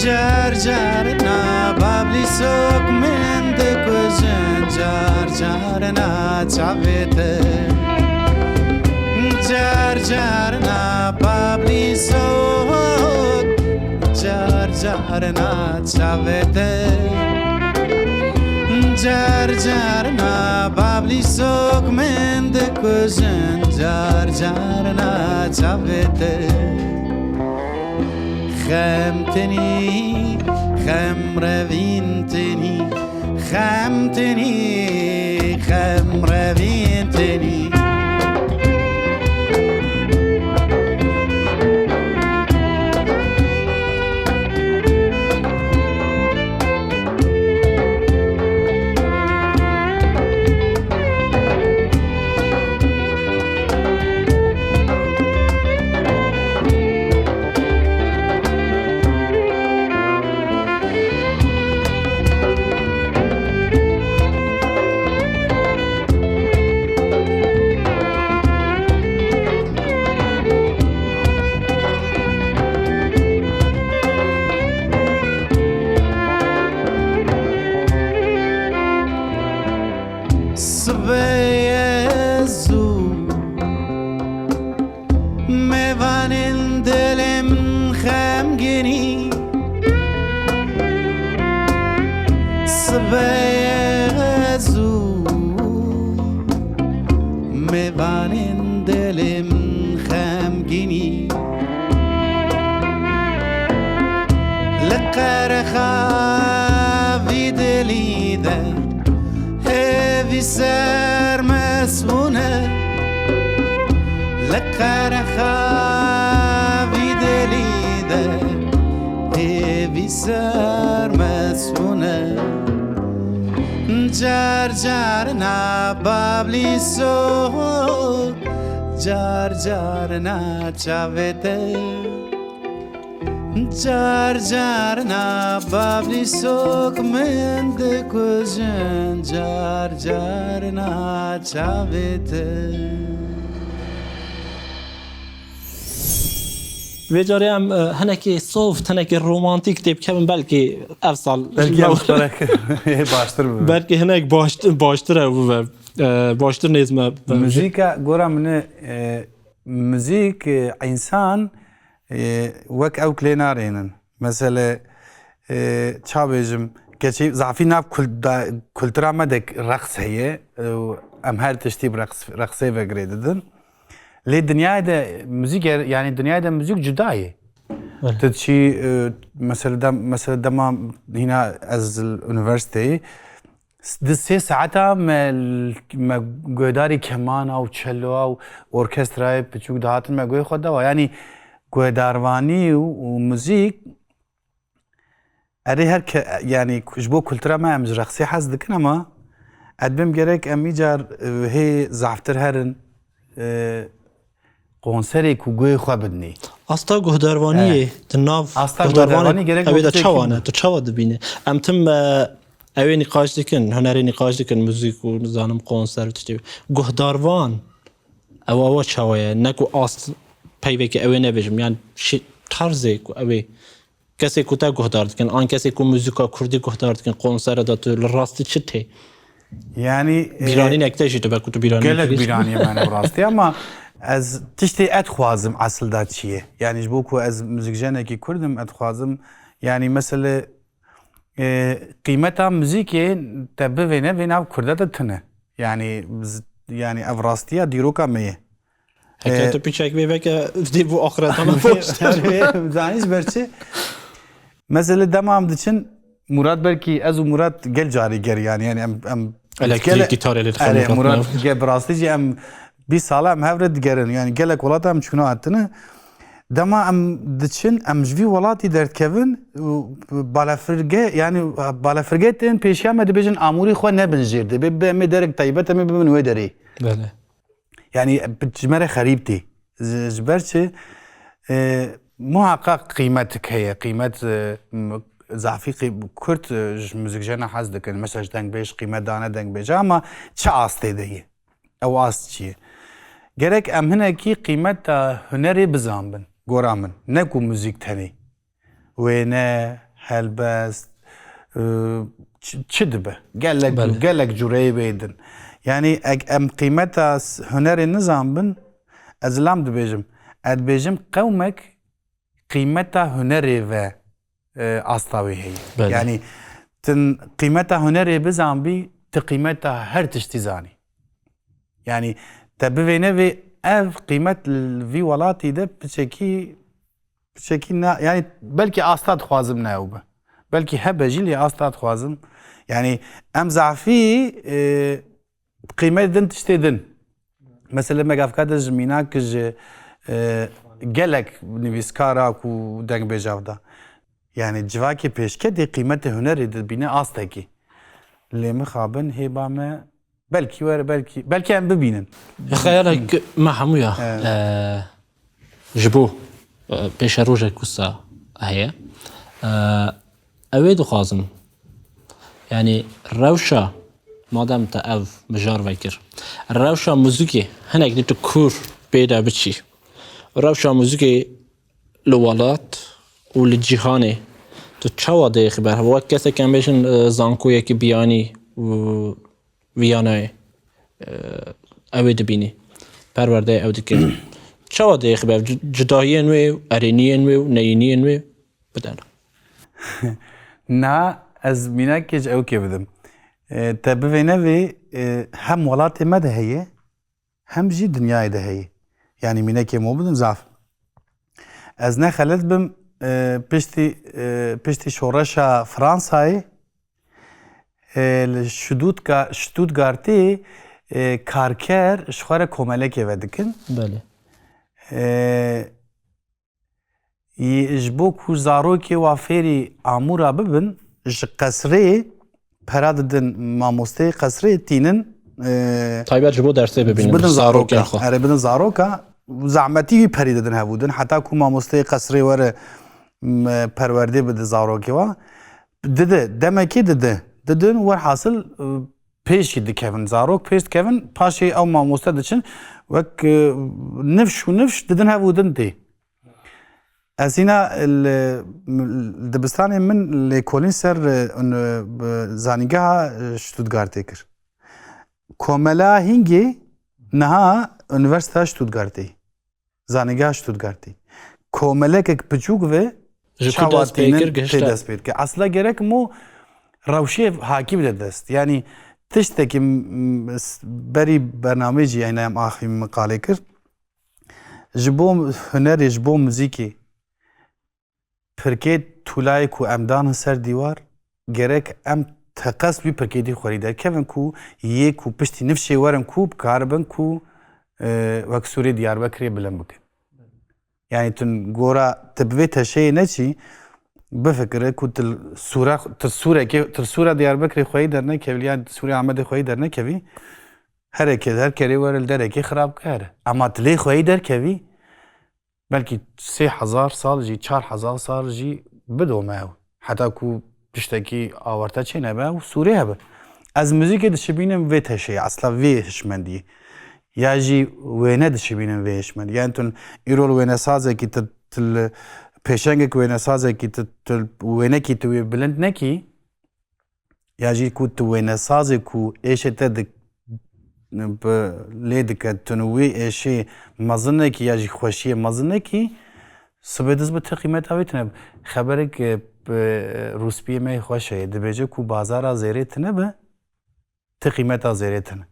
جار جار نا بابلی سوک من دکوزن جار جار نا چاوته جار جار نا بابلی سوک جار جار نا چاوته جار جارنا بابلی سوک من دکوژن جار جارنا چاوته خمتنی خم روینتنی خمتنی خم روینتنی میوانین دلم خمگینی لقر خاوی دلیده هوی سر مسونه لقر خاوی دلیده هوی سر مسونه جار جار نا بابلی سوک جار جار نا چاوته جار جار نا بابلی سوک من دکوژن جار جار نا چاوته
وی جاری هم هنکی صوفت هنکی رومانتیک تیپ کم بلکی افصال
بلکی افصالک باشتر بود
بلکی هنک باشتره و باشتر نیزمه
موزیکا گورا من موزیک انسان وک او کلینارینن مثلا چا بیجم کچی ضعفی ناف کلترا مدک رقص هیه ام هر تشتی برقصه و گریددن لی دنیای ده موزیک یعنی دنیای ده موزیک جدایه تدشی مثلا دما هنا از الانیورسیتی ده 3 ساعته ما گویداری کمان او چلو او ارکسترای پچوک دهاتن ما گوی خود دوا یعنی گویداروانی و موزیک اره هر یعنی جبو کلترا ما امز رقصی حز دکن اما ادبم گرک امی جار هی ضعفتر هرن کنسری کو گوی خواه بدنی
استا گهداروانیه تناف
گهداروانی گرک
اوی دا چوانه تو چوا دبینه ام تم اوی نقاش دکن هنری نقاش دکن موزیک و نزانم کنسر و تشتی گهداروان او چوایه نکو آست پیوه که اوی نبیجم یعنی طرزه کو اوی کسی کو تا گهدار دکن آن کسی کو موزیکا کردی گهدار دکن کنسر دا تو راستی چه تی
یعنی
بیرانی نکتشی تو بکو تو بیرانی
گلک بیرانی من براستی اما از تشتی اتخوازم اصل دا چیه یعنی جبو کو از موزیکجانه کی کردم اتخوازم یعنی مثلا قیمتا موزیکی تبه وینه وینه کرده دا تنه یعنی افراستیه دیروکا میه
حکایت پیچک بیوه که دی بو آخرت همه پشت
زانیش برچه مثلا دمام دچن مراد برکی از مراد گل جاری گر یعنی ام
الکتریک گیتار
الکتریک مراد گل براستی جی ام 20 ساله ام هفرد گرن یعنی گلک ولات ام چونه اتنه دما ام دچن ام جوی ولاتی درد کevin بالافرگه یعنی بالافرگه تن پیشیا مد بجن اموری خو نه بنجیرده به می درک طیبت می بمن و دری
بله
يعني بتجمره خريبتي جبرتي محقق قيمتك هي قيمة زعفي كرت موزيك جانا حزدك المسج دنگ بيش قيمة دانا دنگ بيش اما چه آسته ده او آست چیه گرک ام هنه کی قیمت هنری بزن بن گورا من نکو موزیک تنی و نه هلبست چه دبه گلک جوری بیدن یعنی ام قیمت هنری نظام بن از لام دبیجم اد بیجم قومک قیمت هنری و آستاوی هی یعنی تن قیمت هنری بزن بی قيمتها هر تشتي زاني يعني تبوينه في اف قيمة في ولاتي ده بشكي يعني بلكي استاد خوازم ناوبه بلكي هبه جيلي استاد خوازم يعني ام زعفي قيمة دن تشتي دن مثلا لما قاف كاد زميناك جلك نويسكارا و دنگ بجافدا يعني جواكي بيشكدي قيمة هنري بنا استاكي اللي مخابن هيبا ما بلكي ور بلكي ام ببينن
خيالك ما همويا جبو بيش روجا كوسا هي اويدو خازم يعني الروشة مادام تا اف مجار وكر الروشة موزيكي هناك ديتو كور بيدا بتشي الروشة موزيكي لوالات وللجيهاني تو تشاوا دي خبر هو كسا كان بيشن زانكو يكي بياني و ویانای اوید بینی پرورده اوید که چه دایی خبر جدایی نوی ارینی نوی و نینی نوی بدن
نه از میناکیج او که بدم تبوینه وی هم ولات مده هیه هم جی دنیای ده هیه yani میناکی مو بدم زعف از نه خلط بم پشتی شورشا فرانسای شتوتگارتی کارکر شخوار کوملکه ودکن
بله
یجبو کو زاروکی وافری آمورا ببن ج قصری پراددن ماموسته قصری تینن
طيب جبو درسي ببینیم
زاروکا اره بدن زاروکا زعمتی پریددن هبودن حتی کو ماموسته قصری وره پرورده بده زاروکی و دده دمکی دده ددن ور حاصل پیشی دکevin زاروک پیش دکevin پاشی او ماموسته دچن وک نفش و نفش ددن هبودن دی از اینا دبستانی من لیکولین سر زانیگاه شتوتگارتی کر کوملا هنگی نها üniversite شتوتگارتی زانیگاه شتوتگارتی کوملا که بچوک و
شاواتینن
تدست بید که اصلا گرک مو روشی حاکی بده دست یعنی تشتکی بری برنامجی یعنی هم آخری مقاله کرد جبو هنری جبو موزیکی پرکیت طولای کو امدان سر دیوار گرک ام تقص بی پرکیتی خوریده کهون کو یک کو پشتی نفشی ورن کو بکاربن کو وک سوری دیار بکری بلند بکن یعنی تن گورا تبویت هشی نچی بفکره که تر دیار بکری خواهی در نکوی یا سوره آمده خواهی در نکوی هر کری ورل در اکی خراب کرده اما تلی خواهی در کوی بلکه 3000 سال جی 4000 سال جی بدومه حتی که پشتکی آورده چه نبه و سوره هبه از موزیک دشبینم وی تشه اصلا وی هشمندی یا جی وینه دشبینم وی هشمندی یعنی تون ایرول وینه سازه که تل پیشنگ که وینه سازه که وینه که توی بلند نکی یا جی که تو وینه سازه که ایشه تد لید که تنوی ایشه مزنه که یا جی خوشی مزنه که سبیدز به تقیمت آویتنه خبره که روسپیه می خوشه دبیجه که بازار زیره تنه به تقیمت زیره تنه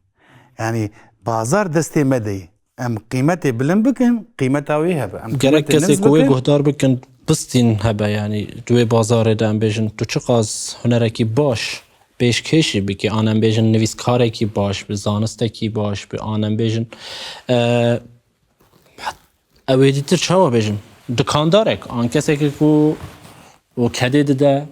یعنی بازار دستی مدهی ام قیمت بلند بکن قیمت آوی هبه
گرک کسی کوی گهدار بکن بستین هبه یعنی دوی بازار دم بیشن تو چه قاز هنرکی باش بیش کشی بکی آنم بیشن نویس کاری کی باش به زانسته کی باش به آنم بیشن اویدی تر چه بیشن دکاندارک آن کسی که کو و کدید ده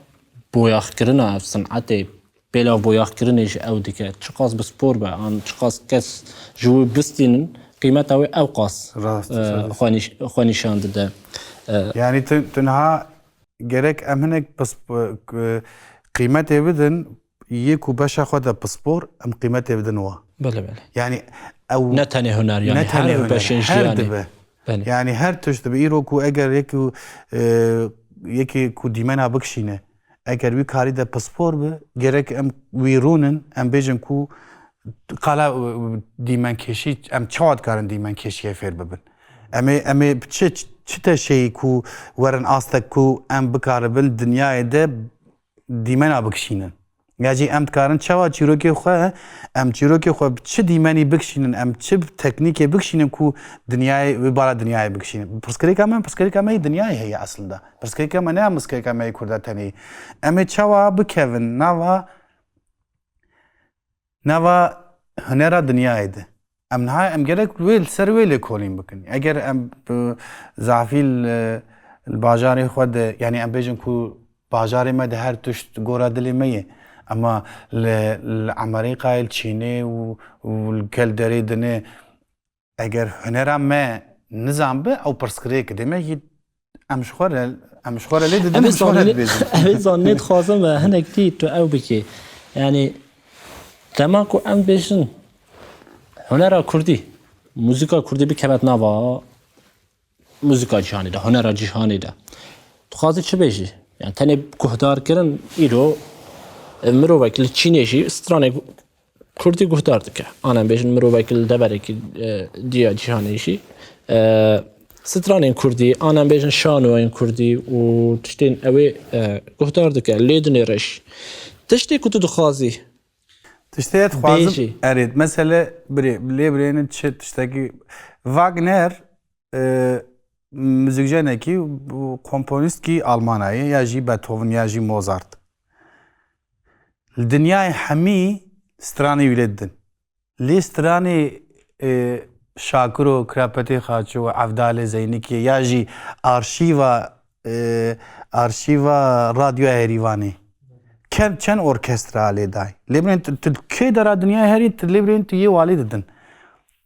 بویاخ کردن اف صنعتی بلا بویاخ کردنش او دیگه چه قاز بسپور به آن چه قاز کس جو بستین قیمت او اوقاس خوانیشان ده
يعني تنها جرك امهنك بس قيمته بدن يكو باشا خدا باسبور ام قيمته بدن وا
بله بله
يعني او
نتني هنر يعني هر باشنج
يعني هر تشت بيرو كو اگر يكو يكي كو ديمنا بكشينه اگر وي كاري ده باسبور به جرك ام ويرونن ام بيجن كو قالا ديمن كشي ام چاد كارن ديمن كشي فير ببن امي چه شيء كو ورن آستك كو ام بكاربن دنيا ده ديمنا بكشينن یا جی ام دکارن چوا چیروکی خواه ام چیروکی خواه چه دیمانی بکشینن ام چه تکنیکی بکشینن کو دنیای و بالا دنیای بکشینن پرسکری که من دنیای هی اصلا دا پرسکری که من نه مسکری که من کرده تنی ام چوا بکوین نوا هنر دنیای ده ام نهای ام گرک ویل سر ویل کولیم بکنی اگر ام زعفی الباجاری خود یعنی ام بیجن کو باجاری ما ده هر تشت گورا دلی میه اما الامریکا الچینی والكل دريدني اگر هنرم ما نظام به او پرسکری که دیمه امشخوره لید دم امشخوره بیزم
اوه زانید خوازم و هنک دی تو او بکی یعنی تماکو ام بیشن هنر کردی موزیکا کردی بکبت نوا موزیکا جهانی ده هنر جهانی ده تو خوازی چه بیشی؟ yani tane guhdar kirin ilo mirovekil Çinêjî stranê Kurdî guhdar dike. Anem bêjin mirovekil deverekî diya cîhanê jî stranên Kurdî, anem bêjin şanûyên Kurdî û tiştên ew ê guhdar dike. Lê dinê reş. Tiştê ku tu dixwazî
tiştê dixwazim erêd. Mesele lê birênin çi tiştekî Wagner müzikjenekî û komponîstkî Almanayê ya jî Beethoven ya jî Mozart. Dünyayê hemî stranê wî lê didin. Lê stranê Şakiro, Krapetê Xaço, Evdalê Zeynikê ya jî arşîva radyoya Herîvanê. Çend orkestra lê day. Lê birên tu kê dera dünyayê herî lê birên tu yê walê didin.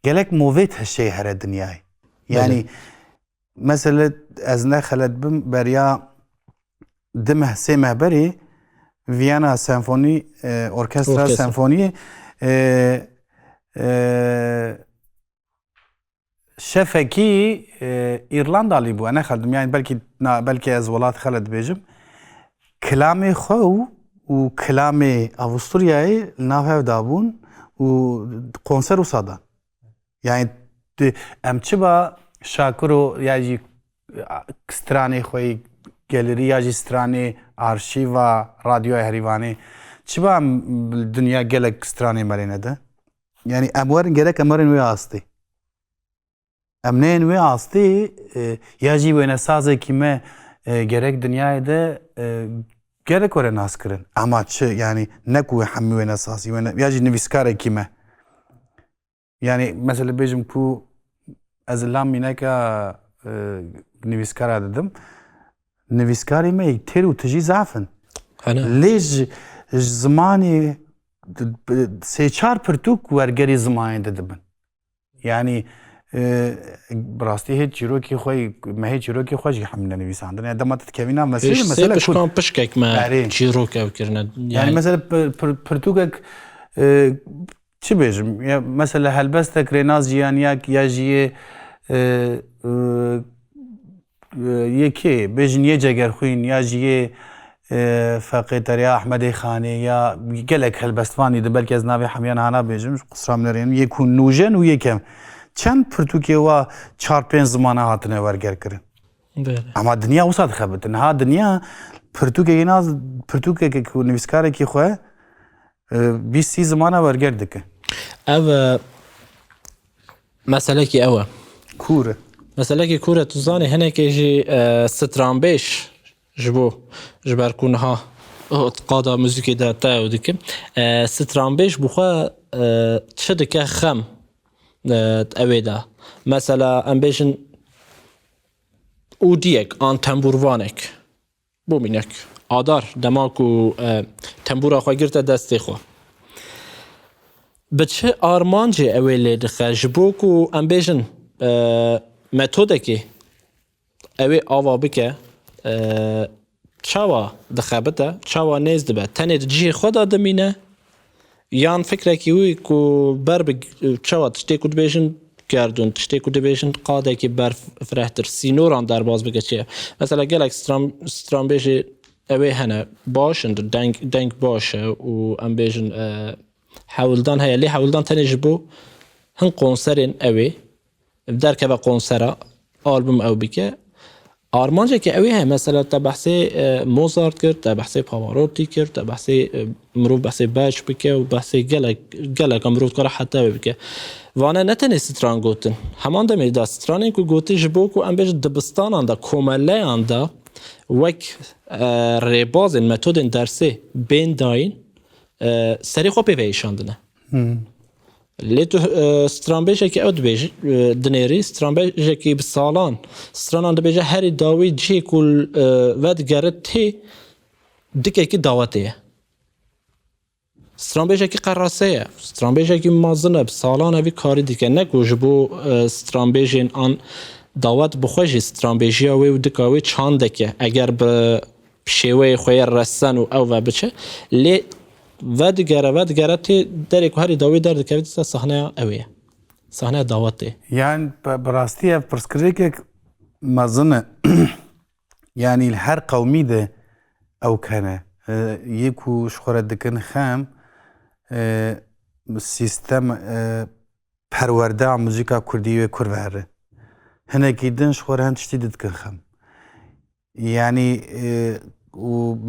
Gelek movê hişê here dünyayê. Yani mesela ez nexelet bim beriya dimeh sê mehberê Viyana Senfoni Orkestra Senfoni şefekî İrlandalî bû. Nexeldim yani belki ez welat xelet bêjim. Kilamê xwe û kilamê Avusturyayê nav hev dabûn û konser û sadan. Yani em çiba Şakiro ya jî stranê xwe galerî ya jî stranê arşîva radyoya Herîvanê çiba em dünya gelek stranê merê de yani em werin gerek em werin wê astê em neyên wê astê ya jî wênesazekî me gerek dünyayê de gerek were nas kirin ama çi yani ne ku hemî wênesazî ya jî nivîskarekî me yani mesela bêjim ku ez lam mîneka nivîskara didim nivîskarê me têr û tu jî zafin lê ji zimanê sê-çar pirtûk wergerî zimanê de dibin yani rastî hê çîrokê xwe me hê çîrokê xwe jî hemîne nivîsandin yani dema tu dikevîna mesele
pişkan pişkek me çîrok ew kirine
yani mesela pirtûkek çi bêjim ya mesela helbestek rênaz jiyaniyak ya jî yekê bêjin yê cegerxwîn ya jî yê Feqêteriya Ehmedê Xanê ya gelek helbestvanî de belki ez navê hemiyan hana bêjim qisra min rênim yê ku nûjen û yêkem çend pirtûkê wa çar pênc zimana hatine wergerkirin ama dinya wisa dixebitin ha dinya pirtûkekî naz pirtûkekê ku nivîskarekî xwe bîst sî zimana werger dike
ev meselekî ew e
kûr e
meselekî kûr e tu zanî hinekê jî stranbêj ji bo ji ber ku niha qada muzîkê de te ew dikim stranbêj bi xwe çi dike xem evê de mesela em bêjin ûdiyek an temburvanek bûmînek adar dema ku tembûra xwe girte destê xwe bi çi armancê ew ê lê dixe ji bo ku em bêjin metodekê ew ê ava bike çawa dixebite çawa nêz dibe tenê di cihê xwe da dimîne yan fikrekî wî ku ber bi çawa tiştê ku dibêjin gerdûn tiştê ku dibêjin qadekî ber firehtir sînoran derbas bike çi ye mesela gelek stranbêjê ew ê hene baş in deng baş e û em bêjin hewildan heye lê hewildan tenê ji bo hin konserên ew ê derkeve konsera albüm ew bike آرمانجه که اوی هم مثلا تا بحث موزارت کرد، تا بحث پاواروتی کرد، تا بحث مروف بحث باش بکه و بحث گلک مروف کار حتی بکه. وانه نتنی ستران گوتن. همان دمی دا سترانی که گوتی جبو که ام بیش دبستان آندا کمله آندا وک ریباز متد درسی بین داین سری خوب پیشاندنه. لیتو سترانبیجه که اود بیج دنیری سترانبیجه که بسالان سترانان دبیجه هری داوی جی کل ود گرد تی دکه کی دعوتیه سترانبیجه که قراسه سترانبیجه که مازنه بسالان اوی کاری دیگه نگوش بو سترانبیجین آن دعوت بخوشی سترانبیجی اوی و دکاوی چانده که اگر به شیوه خوی رسن و او بچه لی ودگره تی دری که هری داوی در دکوید صحنه اویه صحنه دعوته
يعني براستي برسكريك ما ظن يعني هر قومي ده او كان يكو شخورة دكن خام سيستم پرورده موزیکا کردی و کرده هنه کیدن شخوره هن تشتی دکن خام يعني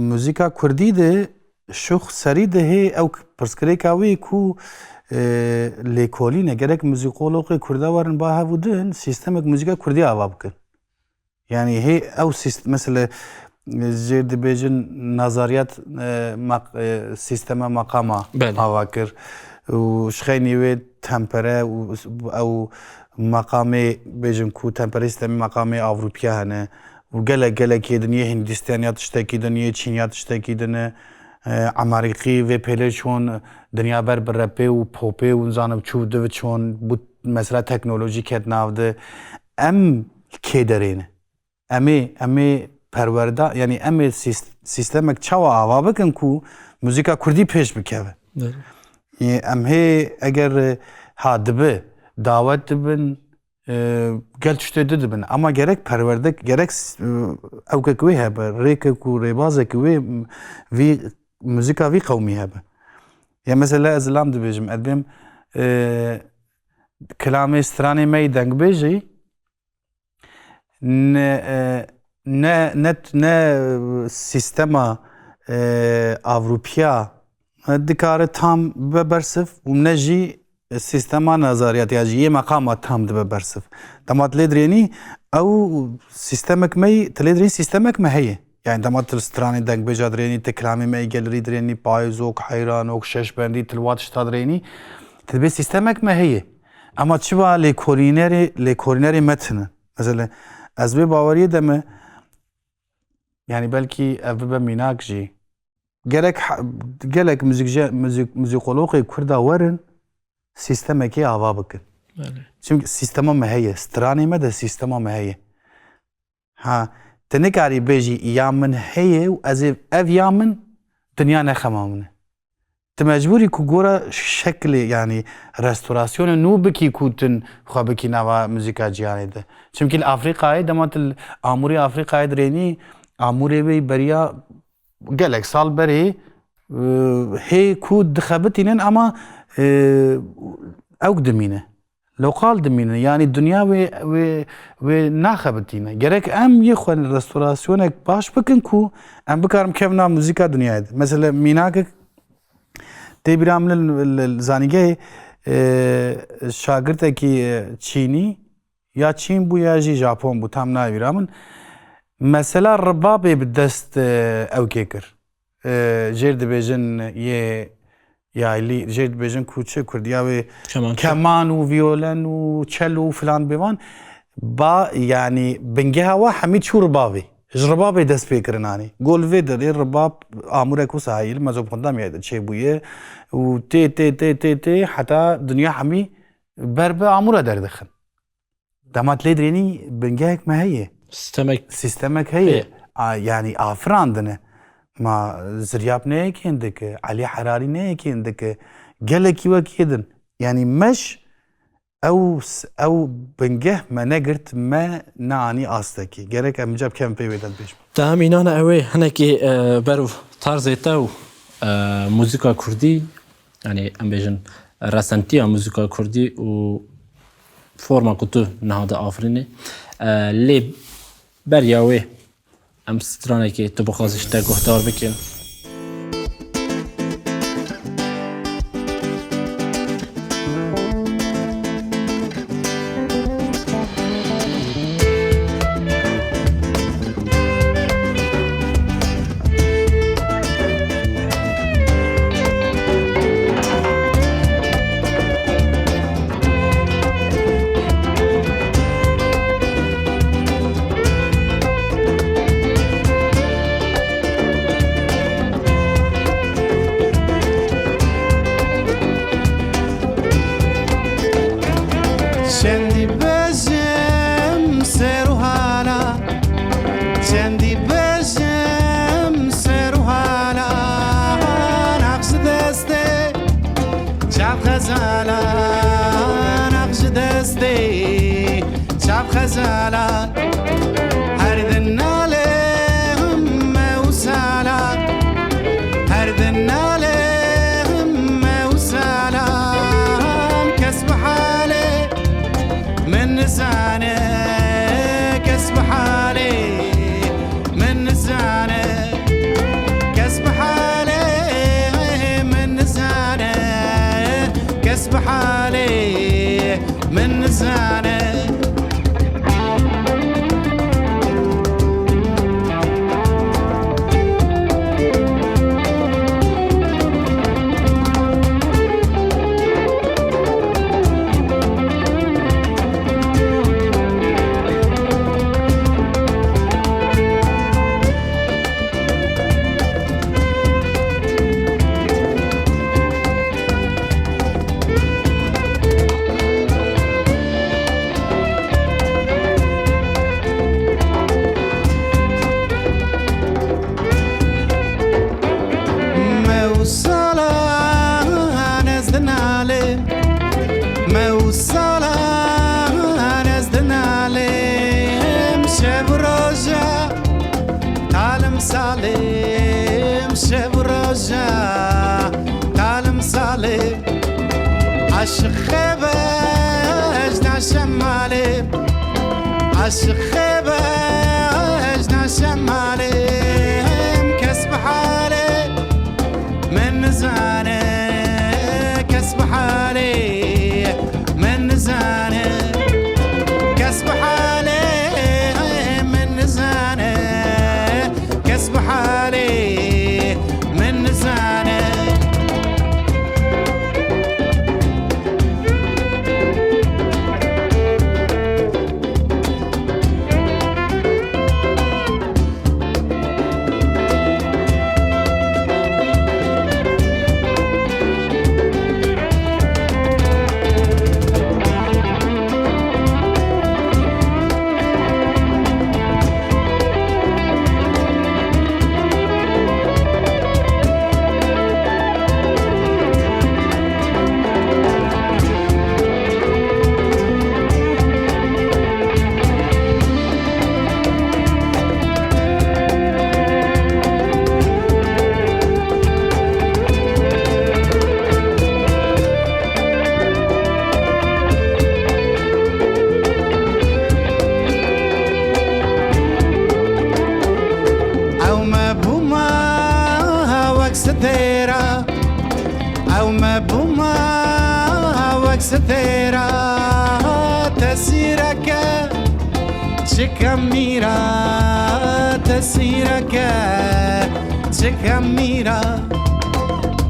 موزیکا کردی ده شخ سری ده هی او برسكريك اوی کو لیکولینه گرک موزیکولوگ کرده ورن با هفودن سیستمک موزیکا کردی آوا بکن یعنی هی او سیستم مثل زیر بیجن نظریات سیستم مقامه آوا کر و شخینی و تمپره او مقامه بیجن کو تمپره سیستم مقامه اوروپیا هنه و گله که دنیه هندستانیات اشتکی دنیه چینیات اشتکی دنیه امریکی و پیله چون دنیا بر رپی و پوپی و زانم چوده و چون بود مثلا تکنولوژی کت نافده ام کی درینه امی پرورده یعنی امی سیستمک چوا آوا بکن کو موزیکا کردی پیش بکیه ام هی اگر ها دبه دعوت دبن گل چشته دبن اما گرک پرورده گرک او که کوی هبه ریک کو ریبازه کوی وی موزیکا وی قومی هبه یا مثلا ازلام دبیجم ادبیم کلام استرانی می دنگ بیجی نه سیستما اوروپیا دکاره تام ببرسف و نجی سیستما نظریات یا جیه مقامات تام ببرسف دمات لیدرینی او سیستمک می تلیدرین سیستمک مهیه يعني دما تلستراني دنگ بجا دريني تكلامي ما يقلري دريني بايزوك حيرانوك شش بندي تلواتش تدريني تبي سيستمك ما هي اما تشبه لكورينري متن مثلا ازبي باوري دم يعني بلكي افبا ميناك جي قالك موزيكولوجي كردا ورن سيستمك يا افابك سيستم ما هي ستراني ما ده سيستم ما هي ها تنكاري بيجي يامن هي وازف اف يامن دنيا نخمامنه تمجبوري كوغورا شكل يعني ريستوراسيون نو بكي كوتن خابكي نوا موزيكا جياني ده چمكي افريقيا دمات اموري افريقيا دريني اموري بي بريا قالك سال بري هي كود دخبتين اما اقدمينه لو قال دمينا يعني الدنيا و ناخبتينا جرك ام يخون ريستوراسيونك باش بكنكو ام بكارم كيفنا موزيكا دنيا مثلا ميناك تبرام الزانيجي شاگردکی چینی یا چین بو یا جی ژاپن بو تام ناویرامن مثلا رباب بدست او کیکر جرد بیجن یه یایلی جرد بیجن کوچه کردیا و کمان و ویولن و چلو و فلان بیوان با یعنی بنگه هوا حمید شو ربابی رباب دست پیکرنانی گل ویدر رباب آموره کو سایل مزوب خندم یاد چه بویه و تی تی تی تی تی حتی دنیا حمی برب آموره در دخن دامات لیدرینی بنگهک ما هیه سیستمک هیه يعني آفراندنه ما زرياب نيك عندك علي حراري نيك عندك قالك وكيدن يعني مش او بنجه ما نقرت ما نعني أصدقي قالك أمجاب كم بيدن بيش
تامين أنا أوي هناكي برو طرزيتو موسيقى كردي يعني أم بيجن رسنتي موسيقى كردي و فورما كتو نهاده آفريني لي بریاوی ام سترانه که تو بخوازش تا گهدار بکن
چندی بجم سر و حالا چندی بجم سر و حالا نقش دسته چپ خزالا نقش دسته چپ خزالا هر دناله موسالا هر دناله موسالا كسب حالي من نزانه كسب حالي من نزانه كسب حالي من نزانه كسب حالي من نزانه سالم شب رجا تعلم سالم عشق خبج نشمالي عشق خبج نشمالي كسب حالي من نزانه كسب حالي من نزانه كسب حالي من نزانه كسب حالي من نزانه ستيرا أو ما بوما وك ستيرا تسيرك تشكميرا تسيرك تشكميرا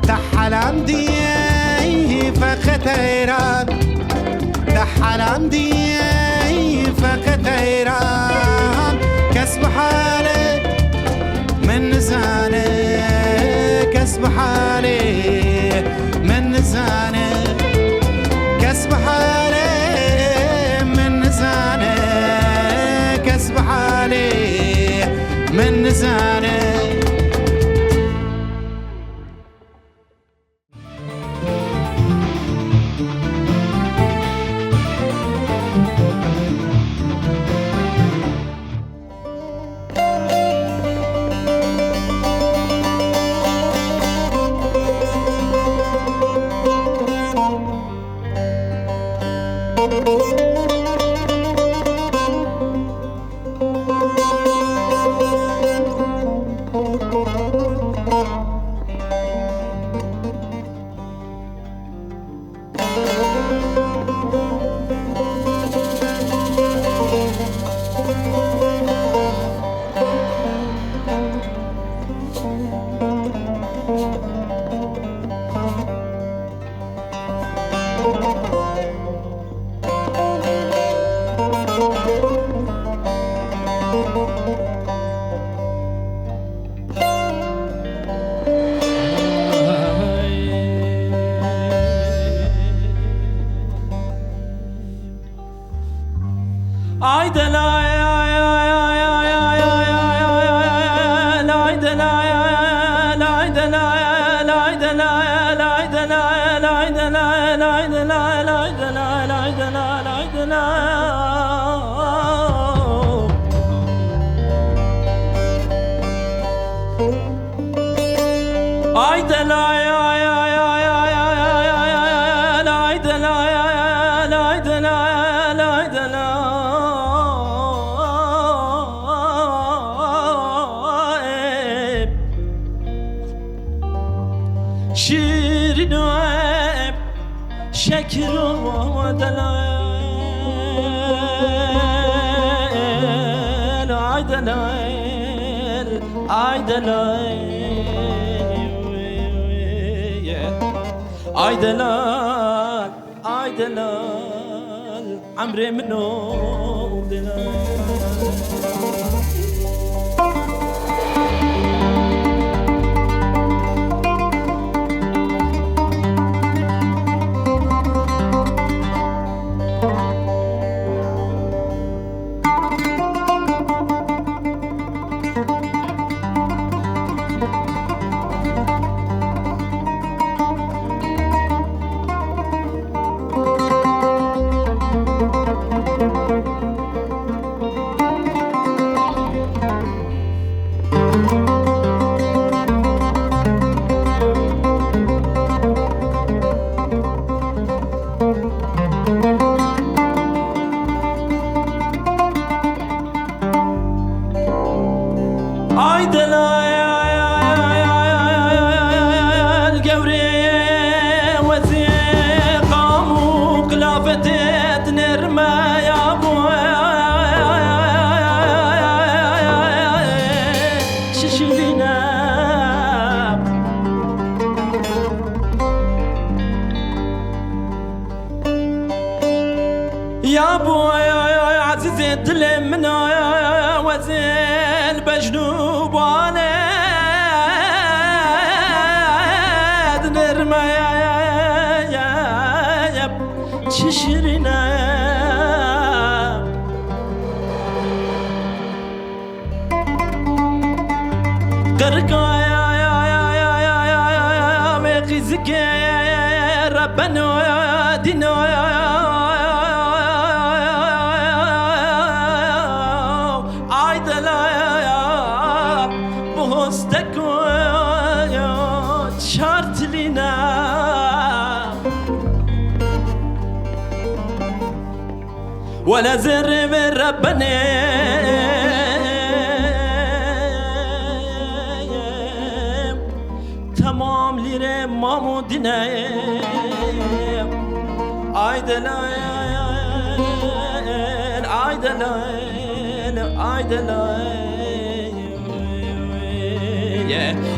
تحل عندي فختيرا تحل عندي فختيرا كسب حالي من نزانه كسب حالي من نزانه كسب حالي من نزانه كسب حالي من نزانه
Ay delal, ay delal, amre mino delal. يا بويا يا عزيزي الدل منا يا وزين بجنوب وانا نرمى يا تششرنا قرقا يا ميقزك ربنا يا دينا ولا زر من ربنا تمام ليرة مامو دينا عيدلال عيدلال عيدلال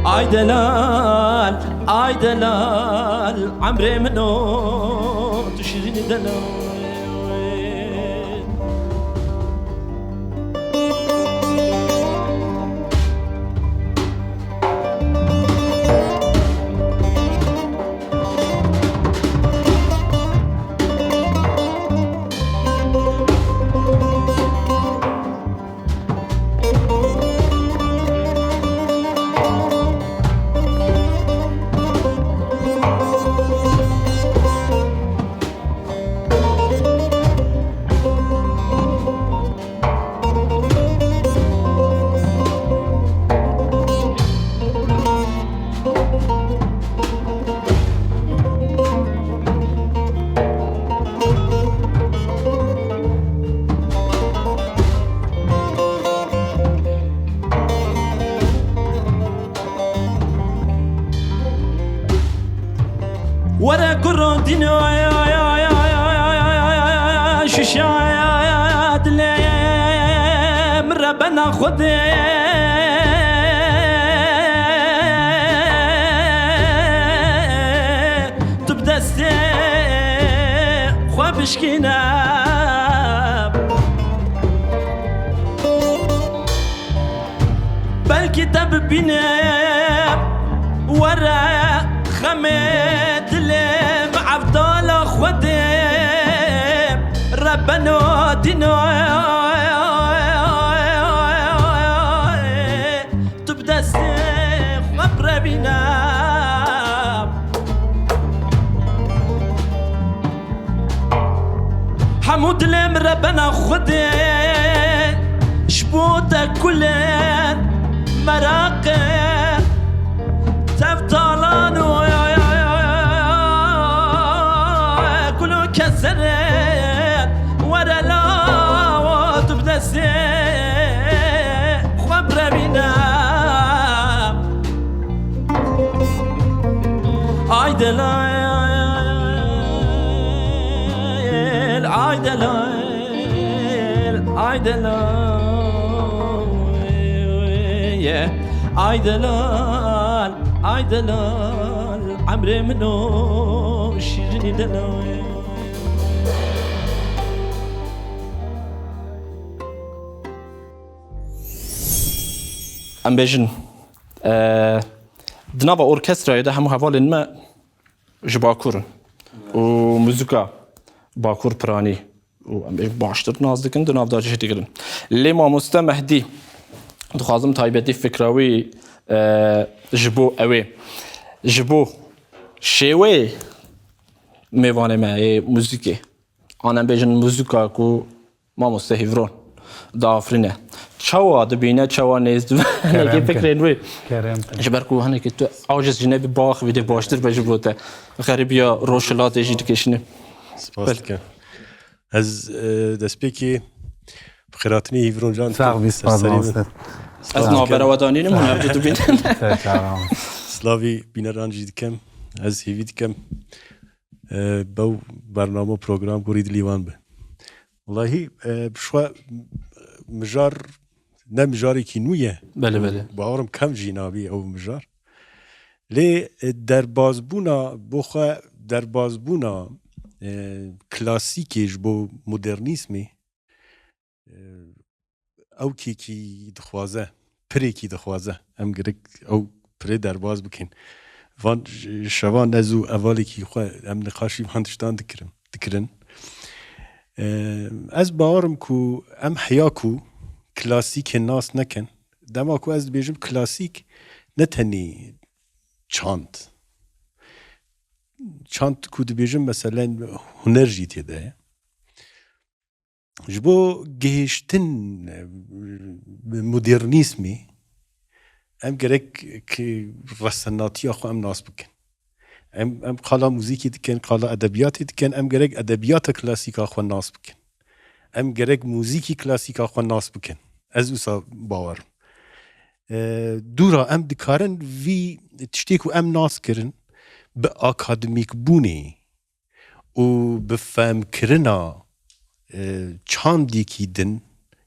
عيدلال عيدلال عمري منو تشيريني دلال ورا كرون دينو ششاد من ربنا خذ تبدا خوا بشكينا بالكتاب بينا ورا خمد لم عبدال خدم ربنا دينا تبدا ببینم همو دلم را بنا خوده شبوتا كلن مراقب تفتالان كلو كسرن ورا لا وتبدا خبر بينام عيدلايل عيدلايل عيدلايل عيدلال عيدلال عمري منو شيرني دلال ام بيجن دنابا اوركسترا ده همو حوالين ما جباكورن وموسيقى باكور براني و ام باشتر نازدكن دناف داجش ديگرن لي ما مستمهدي دخوازم تایبەتی فکراوی جبو اوی جبو شیوه میوانه ما موزیکی آنم بیجن موزیکا کو ما مستهیورون دافرینه چوا دبینه چوا نیست نگه فکرین وی جبر کو هنه که تو آجز جنبی باخ ویده باشتر بجو بوده غریبیا روشلات جید کشنه
سپاس دکن از دسپیکی بخیراتنی هیورون جان
ساق سپاس
از نابراودانی نمونه تو بین
سلاوی بینران جید کم از هیوی دکم باو برنامه پروگرام گورید لیوان به والله بشوا مجار نه مجاری کی نویه
بله بله
باورم کم جینابی او مجار لی در بازبونا بخوا در بازبونا کلاسیکیش بو مدرنیسمی او کی دخوازه پری کی دخوازه ام گرک او پری در باز بکن وان شوان نزو اولی کی خو ام نقاشی هندشتان دکرن از باورم کو ام حیا کو کلاسیک ناس نکن دما کو از بیجم کلاسیک نتنی چاند کو بیجم مثلا هنر جیتی ده جبو گهشتن مدرنیسمی ام گرک که رساناتی آخو ام ناس بکن ام قالا موزیکی دکن قالا ادبیاتی دکن ام گرک ادبیات کلاسیک آخو ناس بکن ام گرک موزیکی کلاسیک آخو ناس بکن از اوسا باور دورا ام دکارن وی تشتیکو ام ناس کرن به اکادمیک بونی و به فهم کرنا چاندی کی دن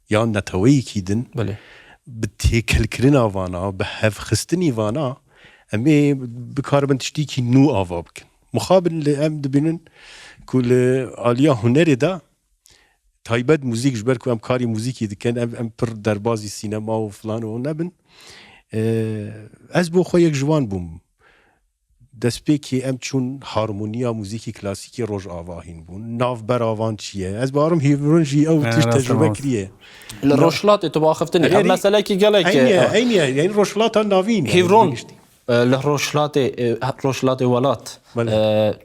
یا نتوی کی دن
بله
به تکل کرنا وانا به هف خستنی وانا امی بکاربن تشتی کی نو آوا بکن مخابن لام دبینن کل آلیا هنری دا تایبت موزیک جبر کو ام کاری موزیکی دکن ام پر در بازی سینما و فلان و نبن از بو خو یک جوان بوم دسپیکی ام چون هارمونیا موزیکی کلاسیکی روز آواهین بون ناف بر آوان چیه از بارم هیورون جی او تیش تجربه کریه
الروشلات تو باخفتني قبل مسألة كي قالك
عيني يعني روشلات نافين
هيفرون الروشلات روشلات ولات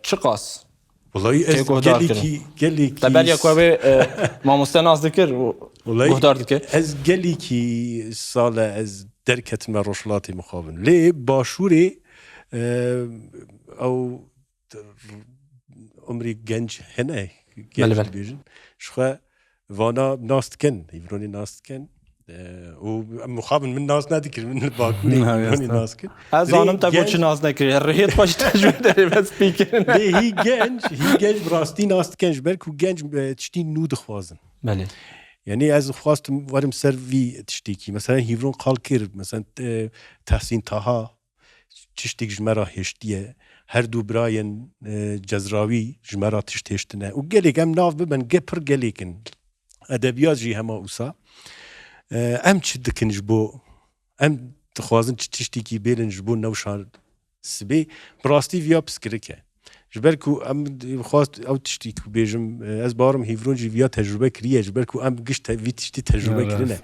چقاس
والله قال لي
تبع يا كوبي ما مستناس ذكر وقدر ذكر
از قال لي كي صال از دركت من روشلات مخابن ليه باشوري او عمري جنج هنا جنج بيجن شخوا وانا ناستكن يفروني ناستكن ومخابن من ناس نذكر من الباكوني يفروني ناستكن
از آنم تبوش ناس نكري الرهيت باش تجوي داري بس بيكن
هي جنج براستي ناستكن جبرك وجنج تشتي نود خوازن
بله
يعني از خواست ورم سروي تشتيكي مثلا هيفرون قال كير مثلا تحسين طه تشتيك جمرا هشتيه هر دو براين جزراوي جمرا تشتيشتنا وقالك ام ناف ببن قبر قاليكن ادبيات جي هما اوسا ام تشدكن جبو ام تخوازن تشتيكي بيلن جبو نوشان سبي براستي فيا بسكركه جبركو ام خواست او تشتيكو بيجم از بارم هيفرون جي فيا تجربه كريه جبركو ام قشت في تشتي تجربه كرينه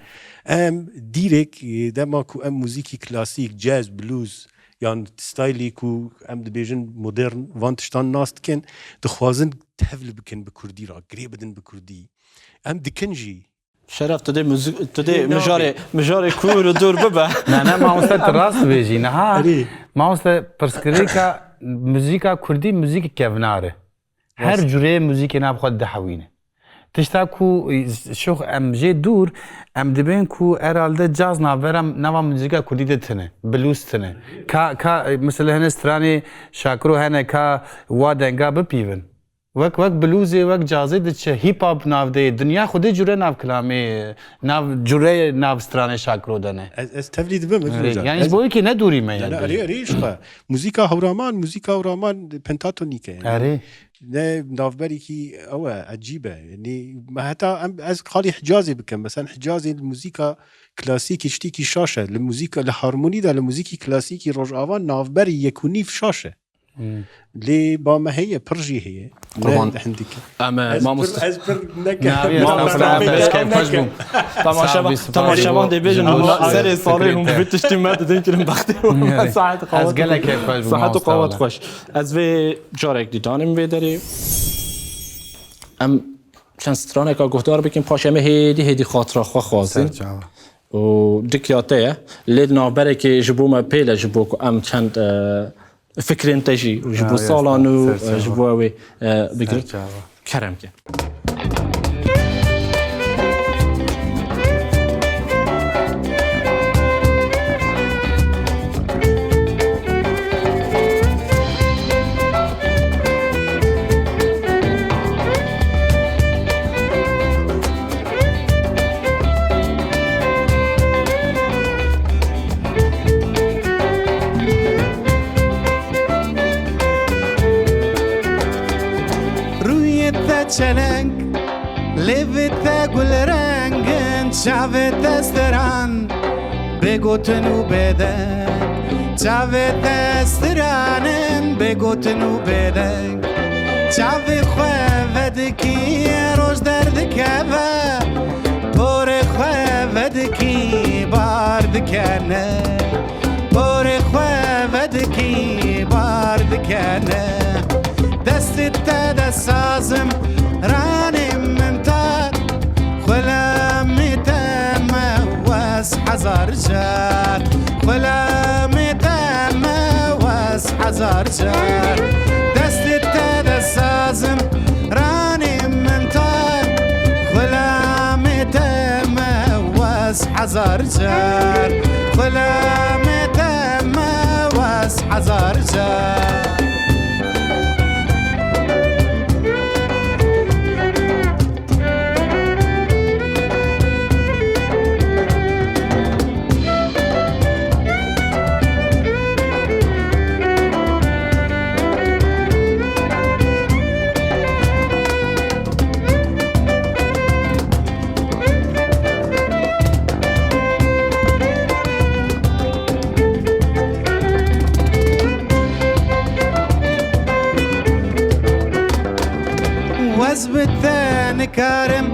ام ديريك دماكو ام موزيكي كلاسيك جاز بلوز یان ستایلی کو ام دبیجن مدرن وان تشتان ناست کن دخوازن تهول بکن بکردی را گری بدن بکردی ام دکن جی
شرف تدی مجاری کور و دور ببه
نه ما مستد راست بیجی نه ما مستد پرسکری که موزیکا کردی موزیک کوناره هر جوره موزیک ناب خود دحوینه تشتا کو شوخ ام جی دور ام دبین کو ارالده جاز ناورم نوا موزیکا کردی دتنه بلوز تنه کا مثلا هن استرانی شاکرو هنه کا وادنگا بپیون وقت بلوزی وقت جازی دچه هیپ هاپ ناو ده دنیا خودی جوره ناو کلامی ناو جوره ناو استرانی شاکرو دنه
از تولید بم
یعنی بوی که ندوری من
اری عشقه موزیکا هورامان پنتاتونیکه نه نافبری کی او عجیبه یعنی ما حتی از خالی حجازی بکن مثلا حجازی الموسیقى كلاسيكي شتيكي شاشه الموسيقى الهارموني ده الموسيقى كلاسيكي رجعوان نافبری يكوني في شاشه لي با ما هي برجي هي
طبعا
عندك
اما ما
ازبر
تماشاوان دي بيجن سري صاريهم بالتشتيمات يمكن بختي ساعات
از گله که خوش
صحت و قوت خوش از وی جارک دیدانم وی داری ام چند سترانه که گفتار بکیم پاشمه هیدی خاطره خواه خوازیم و دکیاته لید نابره که جبو ما پیله جبو که ام چند فکرین تجی و جبو سالانو جبو اوی بگرد کرم که
چلنگ لیویت گل رنگن چاوت استران بگوتن و بدن چاوت استرانن بگوتن و بدن چاوی خواه روش درد کبه بور خواه بارد کنه بور خواه بارد کنه دستت دست سازم راني ممتار خلامي تم واس حزار جار خلامي تم واس حزار جار دست سازم راني ممتار خلامي تم واس حزار جار خلامي تم واس حزار جار كارم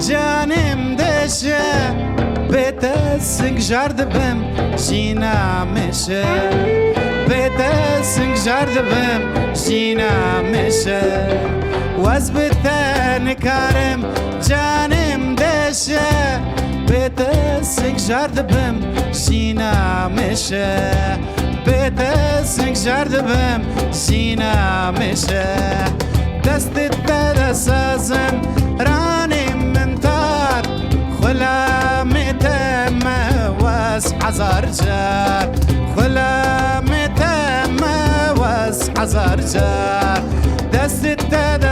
جانم دشه بتسنگ جارد بم جینا میشه بتسنگ جارد بم جینا میشه واز بتن کارم جانم دشه بتسنگ جارد بم جینا میشه بتسنگ جارد بم جینا میشه دست سازم راني منتار خلامي تم واس حزار جار خلامي تم واس حزار جار دست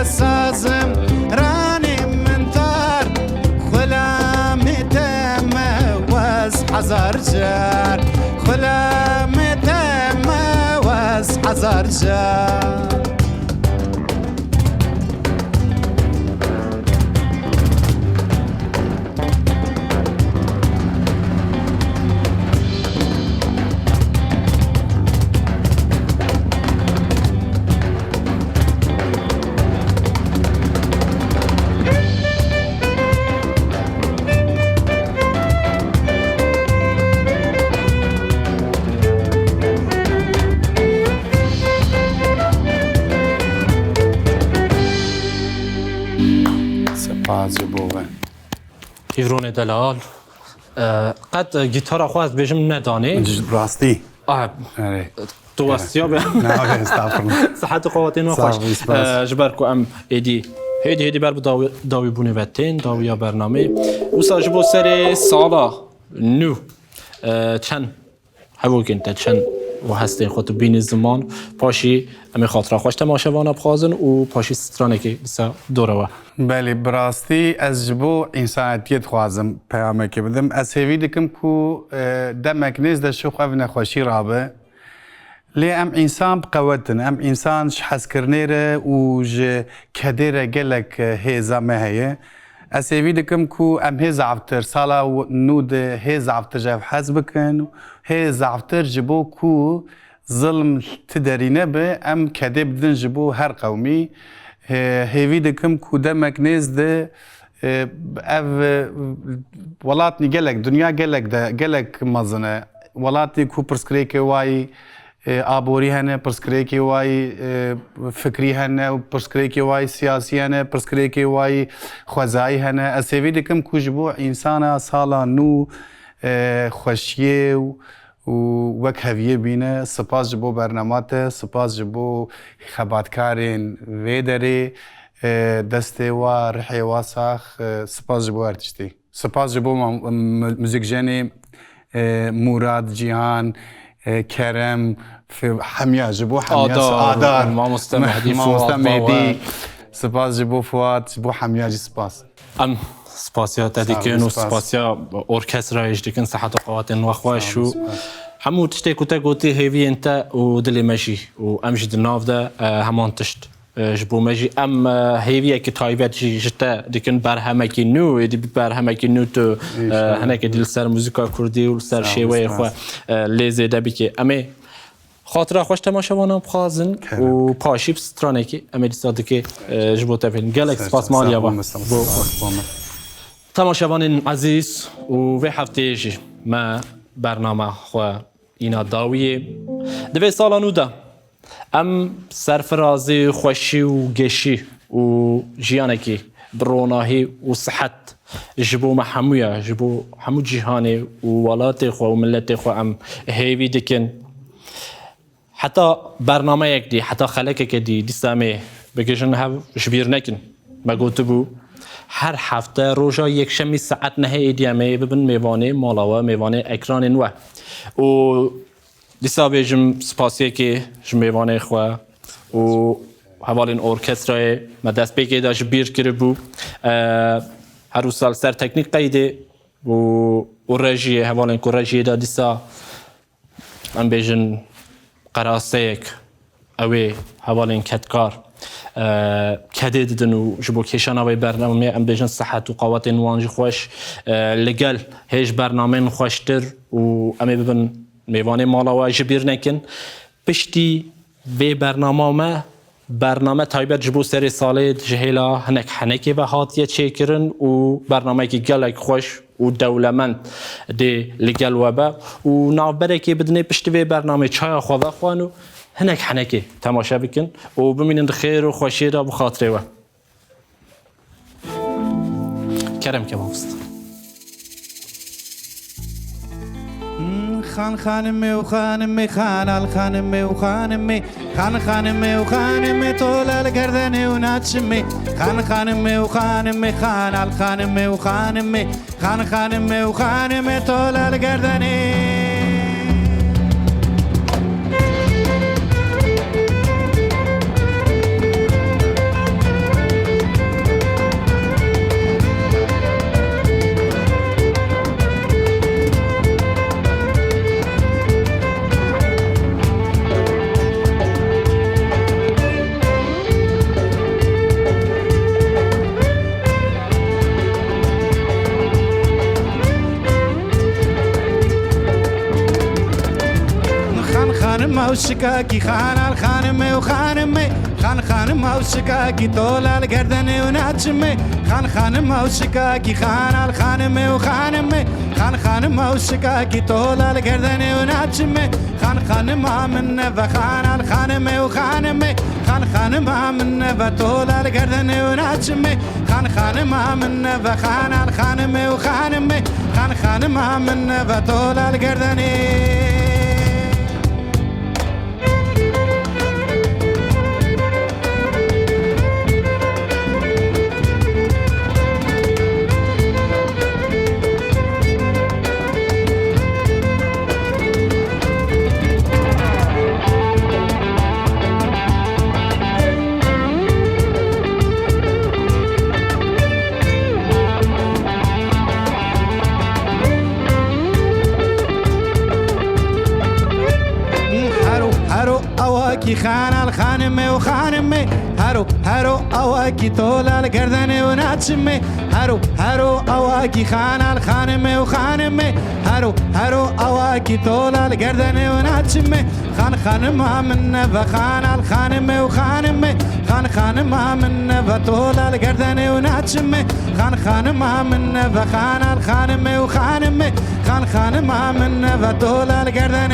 سازم راني منتار خلامي تم واس حزار جار خلامي تم واس حزار جار
هیورون دلال قد گیتار خواست بجم ندانه
راستی آره
تو واسیا به
نه استغفرالله
صحت قواتین و
صح،
خوش
سپاس.
جبرکو ام هیدی بر داوی بونه وتین داوی برنامه و ساجبو سر سالا نو چند هوا کنت چند و هسته خود بین زمان پاشی امی خاطر خوش تماشاوان بخوازن و پاشی سترانه که بسا دوره
بله براستی از جبو انسانیت خوازم پیامه که بدم از هیوی دکم کو دمک نیز دشو خواه نخوشی رابه لی ام انسان بقوتن ام انسان شحس کرنیره و ج کدیره گلک هیزا مهیه از هیوی دکم کو ام هیز عفتر سالا و نود هیز عفتر جاف حز بکن هیز عفتر جبو کو ظلم تدرینه به ام کدی بدن جبو هر قومی هیوی دکم کو دمک نیز ده اف ولاتنی گلک دنیا گلک ده گلک مزنه ولاتنی کو پرسکریک وای آبوری هنه پرسکریک وای فکری هنه و پرسکریک وای سیاسی هنه پرسکریک وای خوزایی هنه از هیوی دکم کو جبو انسان سالا نو خوشیه و وک هویه بینه سپاس جبو برنامات سپاس جبو خباتکارین ویدری دسته و رحی و ساخ سپاس جبو ارتشتی سپاس جبو موزیک جنی مراد جیهان کرم في حمية جبو حمية آدار
ما مستمهدي
سپاس جبو فواد جبو حمية جي سپاس
ام سپاسیا تدیکن و سپاسیا ارکستر ایش دیکن صحت و قواتن و خوش و همو تشتی کتا گوتی هیوی انتا و دلی مجی و ام جد ناف ده همان تشت جبو مجی ام هیوی که تایبت جتا دیکن برهمکی نو دی برهمکی نو تو هنک دیل سر موزیکا کردی و سر شیوه خو لیزه ده بی که امه خاطره خوش تماشاوانم بخوازن و پاشی بسترانه که امه دیستاده که جبو تفیلن گلک سپاس مالیا با تماشاوان عزیز و وی هفته جی ما برنامه خو اینا داویه دوی سالانو ده ام سرفرازی خوشی و گشی و جیانکی بروناهی و صحت جبو محمویه جبو همو جیهانی و ولات خو و ملت خو ام هیوی دکن حتی برنامه یک دی حتی خلقه که دی دیستامه بگیشن هاو شبیر نکن ما گوتو بو هر هفته روزا یک شمی ساعت نه ایدیامه ببین میوانه مالاوا میوانه اکران نوع و دیسا بیجم سپاسیه که میوانه خو و حوالین ارکسترای ما دست بگی داشت بیر کرده بو هر سال سر تکنیک قیده و رژیه حوالین که رژیه دا دیسا من بیجن قراسه یک اوی حوالین کتکار کدی دادن و جبو کشان اوی برنامه ام بیجن صحت و قوات وانجی خوش لگل هیچ برنامه خوشتر و امی ببین میوانه مالا و جبیر نکن پشتی وی برنامه تایبت جبو سری ساله جهیلا هنک حنکی و هاتیه چه کرن و برنامه که گلک خوش و دولمند دی لگل و با و نابره که بدنه پشتی وی برنامه چای خواه خوانو هنک حنکی تماشا بکن و ببینن خیر و خوشی را بخاطره و کرم که ماست
خان خانمي وخانمي خان الخانمي وخانمي خان خانمي وخانمي طول القردني وناتشمي خان خانمي وخانمي خان الخانمي وخانمي خان خانمي وخانمي طول القردني موشكاكي خان الخانمي وخانمي خان موشكاكي طول القردن وناتشمي خان موشكاكي خان الخانمي وخانمي خان موشكاكي طول القردن وناتشمي خان ما من فخان الخانمي وخانمي خان ما من فطول القردن وناتشمي خان ما من فخان الخانمي وخانمي خان ما من فطول القردن أواكي خان الخانمي وخانمي هارو أواكي طول القردن وناتشمي هارو أواكي خان الخانمي وخانمي هارو أواكي طول القردن وناتشمي خان ما من فخان الخانمي وخانمي خان ما من فطول القردن وناتشمي خان ما من فخان الخانمي وخانمي خان ما من فطول القردن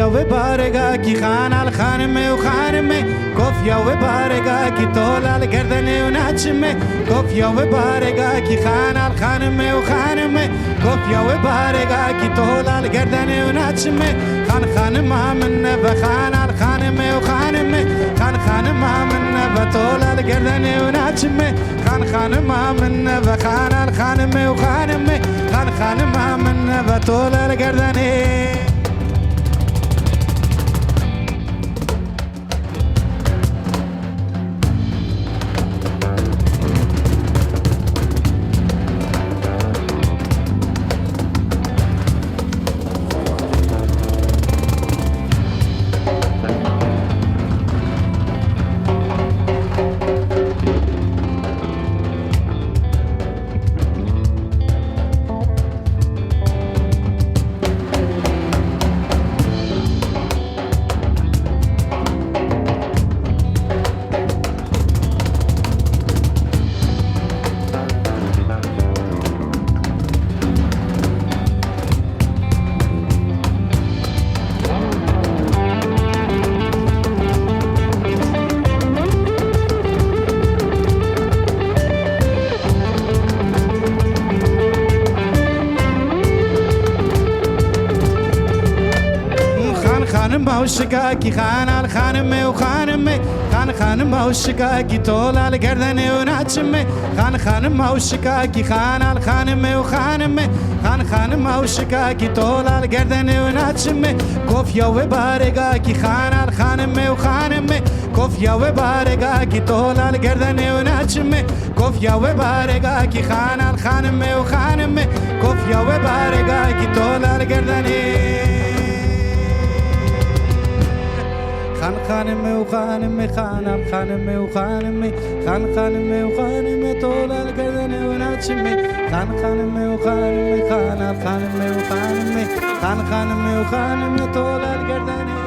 وبارقا كي خان الخانمي وخانمي كوفيا وبارقا كي طول القردن وناتشمي كوفيا وبارقا كي خان الخانمي وخانمي كوفيا وبارقا كي طول القردن وناتشمي خان ما من فخان الخانمي وخانمي خان ما من فطول القردن وناتشمي خان ما من فخان الخانمي وخانمي خان ما من فطول القردن موشكاكي خان الخانمي وخانمي خان موشكاكي طول القردن وناتشمي خان موشكاكي خان الخانمي وخانمي خان موشكاكي طول القردن وناتشمي كوفيا وبارقاكي خان الخانمي وخانمي كوفيا وبارقاكي طول القردن وناتشمي كوفيا وبارقاكي خان الخانمي وخانمي كوفيا وبارقاكي طول القردن خانمي وخانمي خانمي وخانمي خانمي وخانمي طول القردن وناتشمي خانمي وخانمي خانمي وخانمي خانمي وخانمي طول القردن